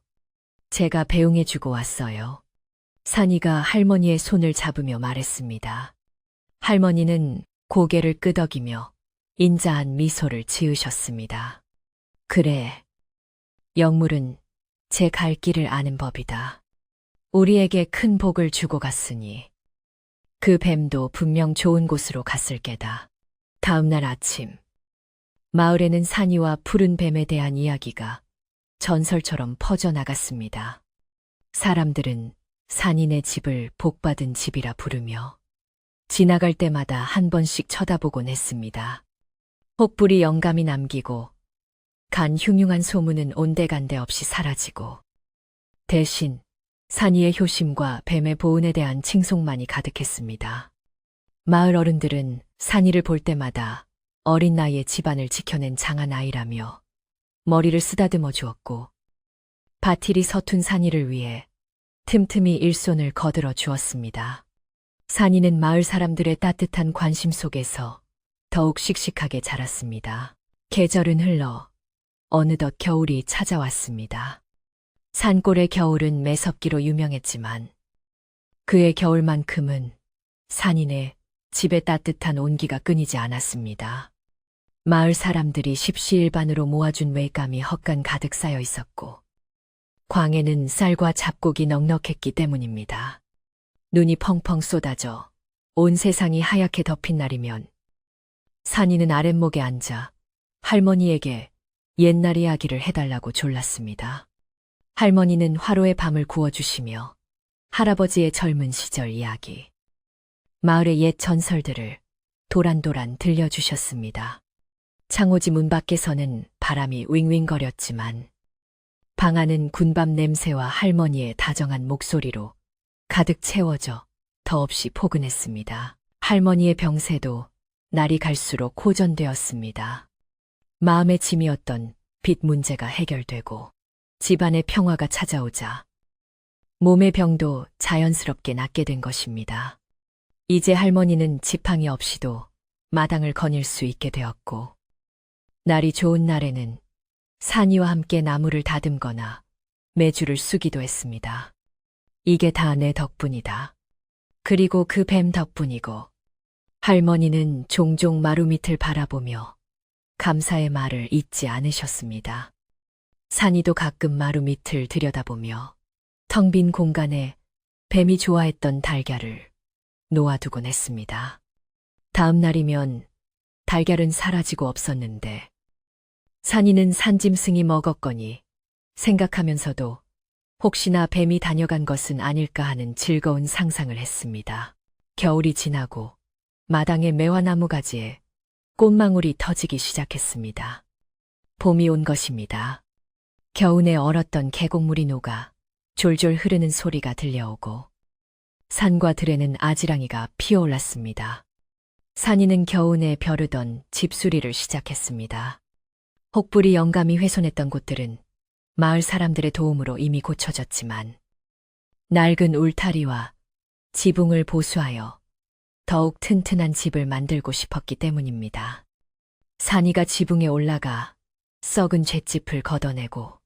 제가 배웅해주고 왔어요. 산이가 할머니의 손을 잡으며 말했습니다. 할머니는 고개를 끄덕이며 인자한 미소를 지으셨습니다. 그래, 영물은 제 갈 길을 아는 법이다. 우리에게 큰 복을 주고 갔으니 그 뱀도 분명 좋은 곳으로 갔을 게다. 다음 날 아침, 마을에는 산이와 푸른 뱀에 대한 이야기가 전설처럼 퍼져나갔습니다. 사람들은 산이네 집을 복받은 집이라 부르며 지나갈 때마다 한 번씩 쳐다보곤 했습니다. 혹부리 영감이 남기고 간 흉흉한 소문은 온데간데 없이 사라지고 대신 산이의 효심과 뱀의 보은에 대한 칭송만이 가득했습니다. 마을 어른들은 산이를 볼 때마다 어린 나이에 집안을 지켜낸 장한 아이라며 머리를 쓰다듬어 주었고 바틸이 서툰 산이를 위해 틈틈이 일손을 거들어 주었습니다. 산이는 마을 사람들의 따뜻한 관심 속에서 더욱 씩씩하게 자랐습니다. 계절은 흘러 어느덧 겨울이 찾아왔습니다. 산골의 겨울은 매섭기로 유명했지만 그의 겨울만큼은 산이네 집의 따뜻한 온기가 끊이지 않았습니다. 마을 사람들이 십시일반으로 모아준 웻감이 헛간 가득 쌓여 있었고 광에는 쌀과 잡곡이 넉넉했기 때문입니다. 눈이 펑펑 쏟아져 온 세상이 하얗게 덮인 날이면 산이는 아랫목에 앉아 할머니에게 옛날 이야기를 해달라고 졸랐습니다. 할머니는 화로에 밤을 구워주시며 할아버지의 젊은 시절 이야기, 마을의 옛 전설들을 도란도란 들려주셨습니다. 창호지 문 밖에서는 바람이 윙윙거렸지만 방 안은 군밤 냄새와 할머니의 다정한 목소리로 가득 채워져 더없이 포근했습니다. 할머니의 병세도 날이 갈수록 호전되었습니다. 마음의 짐이었던 빚 문제가 해결되고 집안의 평화가 찾아오자 몸의 병도 자연스럽게 낫게 된 것입니다. 이제 할머니는 지팡이 없이도 마당을 거닐 수 있게 되었고 날이 좋은 날에는 산이와 함께 나무를 다듬거나 매주를 쓰기도 했습니다. 이게 다 내 덕분이다. 그리고 그 뱀 덕분이고 할머니는 종종 마루 밑을 바라보며 감사의 말을 잊지 않으셨습니다. 산이도 가끔 마루 밑을 들여다보며 텅 빈 공간에 뱀이 좋아했던 달걀을 놓아두곤 했습니다. 다음 날이면 달걀은 사라지고 없었는데 산이는 산짐승이 먹었거니 생각하면서도 혹시나 뱀이 다녀간 것은 아닐까 하는 즐거운 상상을 했습니다. 겨울이 지나고 마당의 매화나무 가지에 꽃망울이 터지기 시작했습니다. 봄이 온 것입니다. 겨우내 얼었던 계곡물이 녹아 졸졸 흐르는 소리가 들려오고 산과 들에는 아지랑이가 피어올랐습니다. 산이는 겨우내 벼르던 집수리를 시작했습니다. 혹부리 영감이 훼손했던 곳들은 마을 사람들의 도움으로 이미 고쳐졌지만 낡은 울타리와 지붕을 보수하여 더욱 튼튼한 집을 만들고 싶었기 때문입니다. 산이가 지붕에 올라가 썩은 잿집을 걷어내고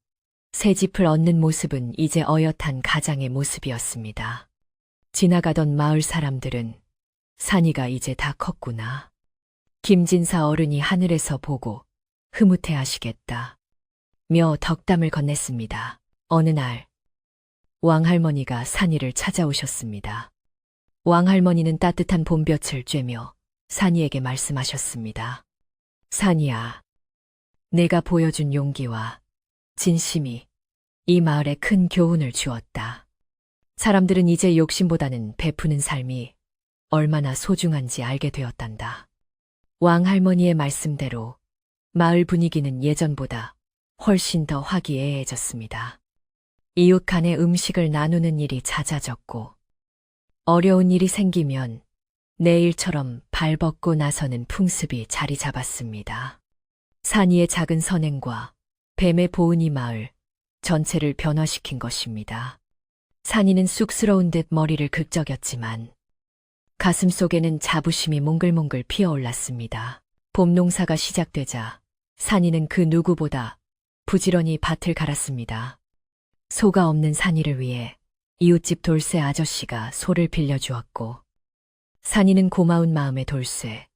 새 집을 얻는 모습은 이제 어엿한 가장의 모습이었습니다. 지나가던 마을 사람들은 산이가 이제 다 컸구나. 김진사 어른이 하늘에서 보고 흐뭇해 하시겠다. 며 덕담을 건넸습니다. 어느 날 왕할머니가 산이를 찾아오셨습니다. 왕할머니는 따뜻한 봄볕을 쬐며 산이에게 말씀하셨습니다. 산이야, 내가 보여준 용기와 진심이 이 마을에 큰 교훈을 주었다. 사람들은 이제 욕심보다는 베푸는 삶이 얼마나 소중한지 알게 되었단다. 왕할머니의 말씀대로 마을 분위기는 예전보다 훨씬 더 화기애애해졌습니다. 이웃 간에 음식을 나누는 일이 잦아졌고, 어려운 일이 생기면 내일처럼 발벗고 나서는 풍습이 자리 잡았습니다. 산 위의 작은 선행과 뱀의 보은이 마을 전체를 변화시킨 것입니다. 산이는 쑥스러운 듯 머리를 긁적였지만 가슴 속에는 자부심이 몽글몽글 피어올랐습니다. 봄 농사가 시작되자 산이는 그 누구보다 부지런히 밭을 갈았습니다. 소가 없는 산이를 위해 이웃집 돌쇠 아저씨가 소를 빌려주었고, 산이는 고마운 마음의 돌쇠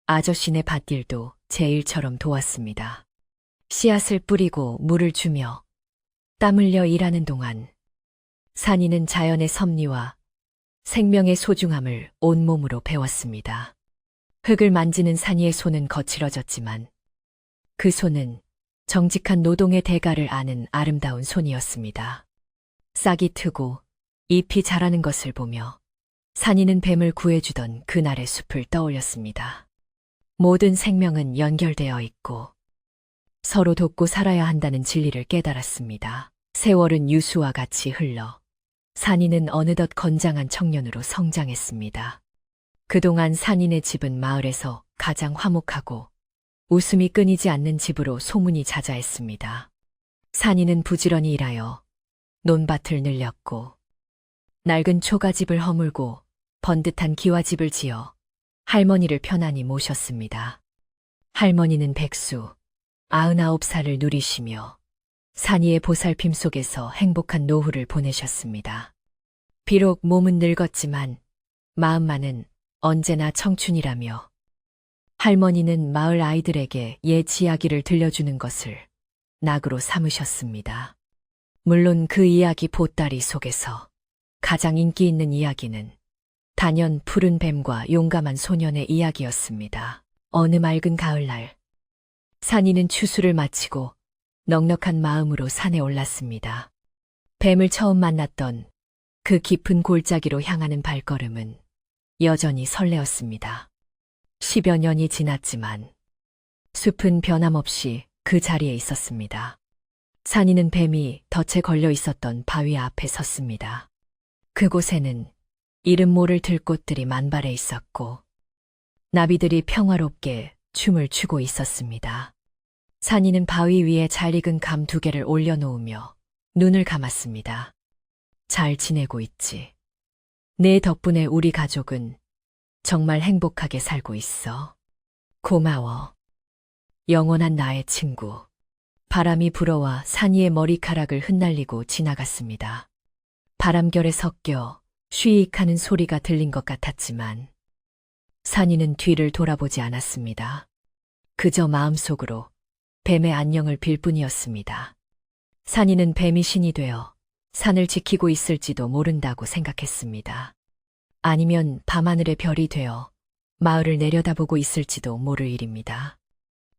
아저씨네 밭일도 제 일처럼 도왔습니다. 씨앗을 뿌리고 물을 주며 땀 흘려 일하는 동안 산이는 자연의 섭리와 생명의 소중함을 온몸으로 배웠습니다. 흙을 만지는 산이의 손은 거칠어졌지만 그 손은 정직한 노동의 대가를 아는 아름다운 손이었습니다. 싹이 트고 잎이 자라는 것을 보며 산이는 뱀을 구해주던 그날의 숲을 떠올렸습니다. 모든 생명은 연결되어 있고 서로 돕고 살아야 한다는 진리를 깨달았습니다. 세월은 유수와 같이 흘러 산이는 어느덧 건장한 청년으로 성장했습니다. 그동안 산이네 집은 마을에서 가장 화목하고 웃음이 끊이지 않는 집으로 소문이 자자했습니다. 산이는 부지런히 일하여 논밭을 늘렸고 낡은 초가집을 허물고 번듯한 기와집을 지어 할머니를 편안히 모셨습니다. 할머니는 백수 99살을 누리시며 산이의 보살핌 속에서 행복한 노후를 보내셨습니다. 비록 몸은 늙었지만 마음만은 언제나 청춘이라며 할머니는 마을 아이들에게 옛 이야기를 들려주는 것을 낙으로 삼으셨습니다. 물론 그 이야기 보따리 속에서 가장 인기 있는 이야기는 단연 푸른 뱀과 용감한 소년의 이야기였습니다. 어느 맑은 가을날, 산이는 추수를 마치고 넉넉한 마음으로 산에 올랐습니다. 뱀을 처음 만났던 그 깊은 골짜기로 향하는 발걸음은 여전히 설레었습니다. 10여 년이 지났지만 숲은 변함없이 그 자리에 있었습니다. 산이는 뱀이 덫에 걸려 있었던 바위 앞에 섰습니다. 그곳에는 이름 모를 들꽃들이 만발해 있었고 나비들이 평화롭게 춤을 추고 있었습니다. 산이는 바위 위에 잘 익은 감 2개를 올려놓으며 눈을 감았습니다. 잘 지내고 있지. 내 덕분에 우리 가족은 정말 행복하게 살고 있어. 고마워. 영원한 나의 친구. 바람이 불어와 산이의 머리카락을 흩날리고 지나갔습니다. 바람결에 섞여 쉬익하는 소리가 들린 것 같았지만 산이는 뒤를 돌아보지 않았습니다. 그저 마음속으로 뱀의 안녕을 빌 뿐이었습니다. 산이는 뱀이 신이 되어 산을 지키고 있을지도 모른다고 생각했습니다. 아니면 밤하늘의 별이 되어 마을을 내려다보고 있을지도 모를 일입니다.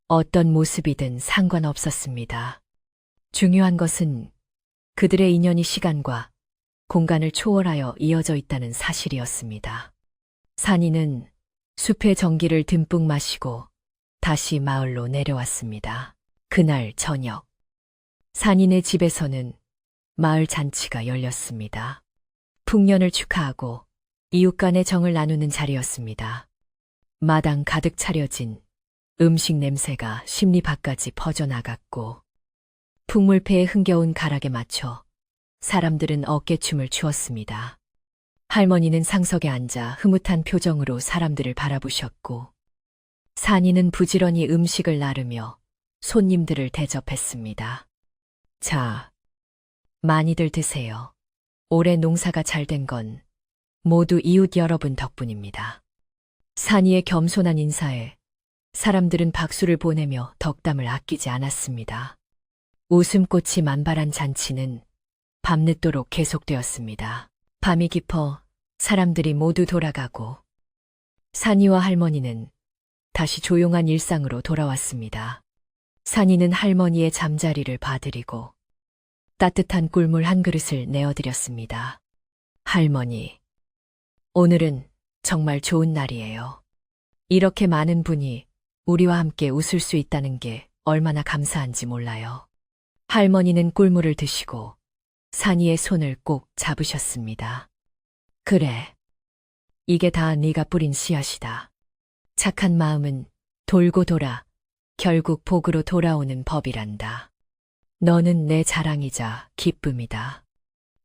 어떤 모습이든 상관없었습니다. 중요한 것은 그들의 인연이 시간과 공간을 초월하여 이어져 있다는 사실이었습니다. 산이는 숲의 정기를 듬뿍 마시고 다시 마을로 내려왔습니다. 그날 저녁, 산이네 집에서는 마을 잔치가 열렸습니다. 풍년을 축하하고 이웃 간의 정을 나누는 자리였습니다. 마당 가득 차려진 음식 냄새가 심리 밖까지 퍼져나갔고 풍물패에 흥겨운 가락에 맞춰 사람들은 어깨춤을 추었습니다. 할머니는 상석에 앉아 흐뭇한 표정으로 사람들을 바라보셨고 산이는 부지런히 음식을 나르며 손님들을 대접했습니다. 자, 많이들 드세요. 올해 농사가 잘 된 건 모두 이웃 여러분 덕분입니다. 산이의 겸손한 인사에 사람들은 박수를 보내며 덕담을 아끼지 않았습니다. 웃음꽃이 만발한 잔치는 밤늦도록 계속되었습니다. 밤이 깊어 사람들이 모두 돌아가고 산이와 할머니는 다시 조용한 일상으로 돌아왔습니다. 산이는 할머니의 잠자리를 봐드리고 따뜻한 꿀물 한 그릇을 내어드렸습니다. 할머니, 오늘은 정말 좋은 날이에요. 이렇게 많은 분이 우리와 함께 웃을 수 있다는 게 얼마나 감사한지 몰라요. 할머니는 꿀물을 드시고 산이의 손을 꼭 잡으셨습니다. 그래. 이게 다 네가 뿌린 씨앗이다. 착한 마음은 돌고 돌아 결국 복으로 돌아오는 법이란다. 너는 내 자랑이자 기쁨이다.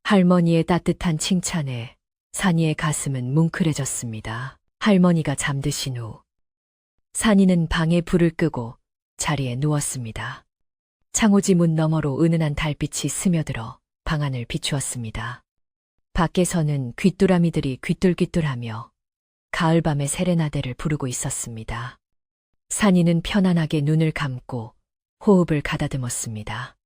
할머니의 따뜻한 칭찬에 산이의 가슴은 뭉클해졌습니다. 할머니가 잠드신 후 산이는 방에 불을 끄고 자리에 누웠습니다. 창호지 문 너머로 은은한 달빛이 스며들어 방 안을 비추었습니다. 밖에서는 귀뚜라미들이 귀뚤귀뚤하며 가을밤의 세레나데를 부르고 있었습니다. 산이는 편안하게 눈을 감고 호흡을 가다듬었습니다.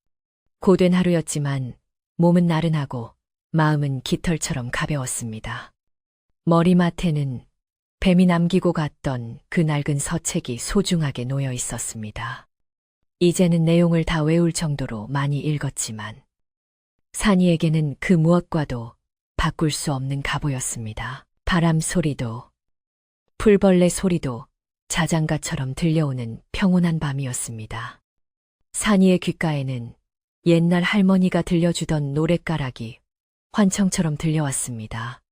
고된 하루였지만 몸은 나른하고 마음은 깃털처럼 가벼웠습니다. 머리맡에는 뱀이 남기고 갔던 그 낡은 서책이 소중하게 놓여 있었습니다. 이제는 내용을 다 외울 정도로 많이 읽었지만 산이에게는 그 무엇과도 바꿀 수 없는 가보였습니다. 바람 소리도 풀벌레 소리도 자장가처럼 들려오는 평온한 밤이었습니다. 산이의 귓가에는 옛날 할머니가 들려주던 노랫가락이 환청처럼 들려왔습니다.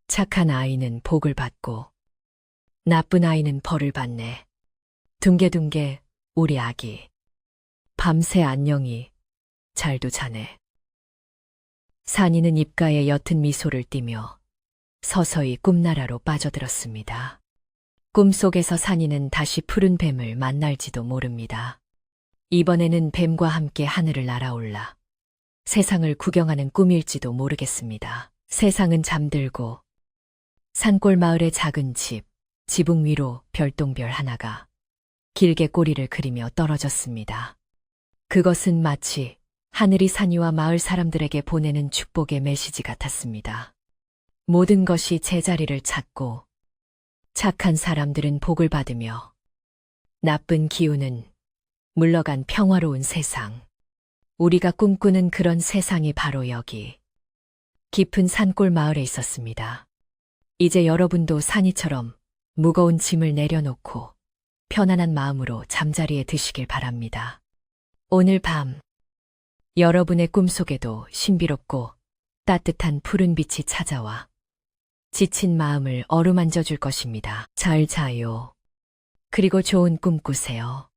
착한 아이는 복을 받고 나쁜 아이는 벌을 받네. 둥개둥개 우리 아기. 밤새 안녕히 잘도 자네. 산이는 입가에 옅은 미소를 띠며 서서히 꿈나라로 빠져들었습니다. 꿈속에서 산이는 다시 푸른 뱀을 만날지도 모릅니다. 이번에는 뱀과 함께 하늘을 날아올라 세상을 구경하는 꿈일지도 모르겠습니다. 세상은 잠들고 산골 마을의 작은 집, 지붕 위로 별똥별 하나가 길게 꼬리를 그리며 떨어졌습니다. 그것은 마치 하늘이 산이와 마을 사람들에게 보내는 축복의 메시지 같았습니다. 모든 것이 제자리를 찾고 착한 사람들은 복을 받으며 나쁜 기운은 물러간 평화로운 세상. 우리가 꿈꾸는 그런 세상이 바로 여기 깊은 산골 마을에 있었습니다. 이제 여러분도 산이처럼 무거운 짐을 내려놓고 편안한 마음으로 잠자리에 드시길 바랍니다. 오늘 밤 여러분의 꿈속에도 신비롭고 따뜻한 푸른 빛이 찾아와 지친 마음을 어루만져 줄 것입니다. 잘 자요. 그리고 좋은 꿈 꾸세요.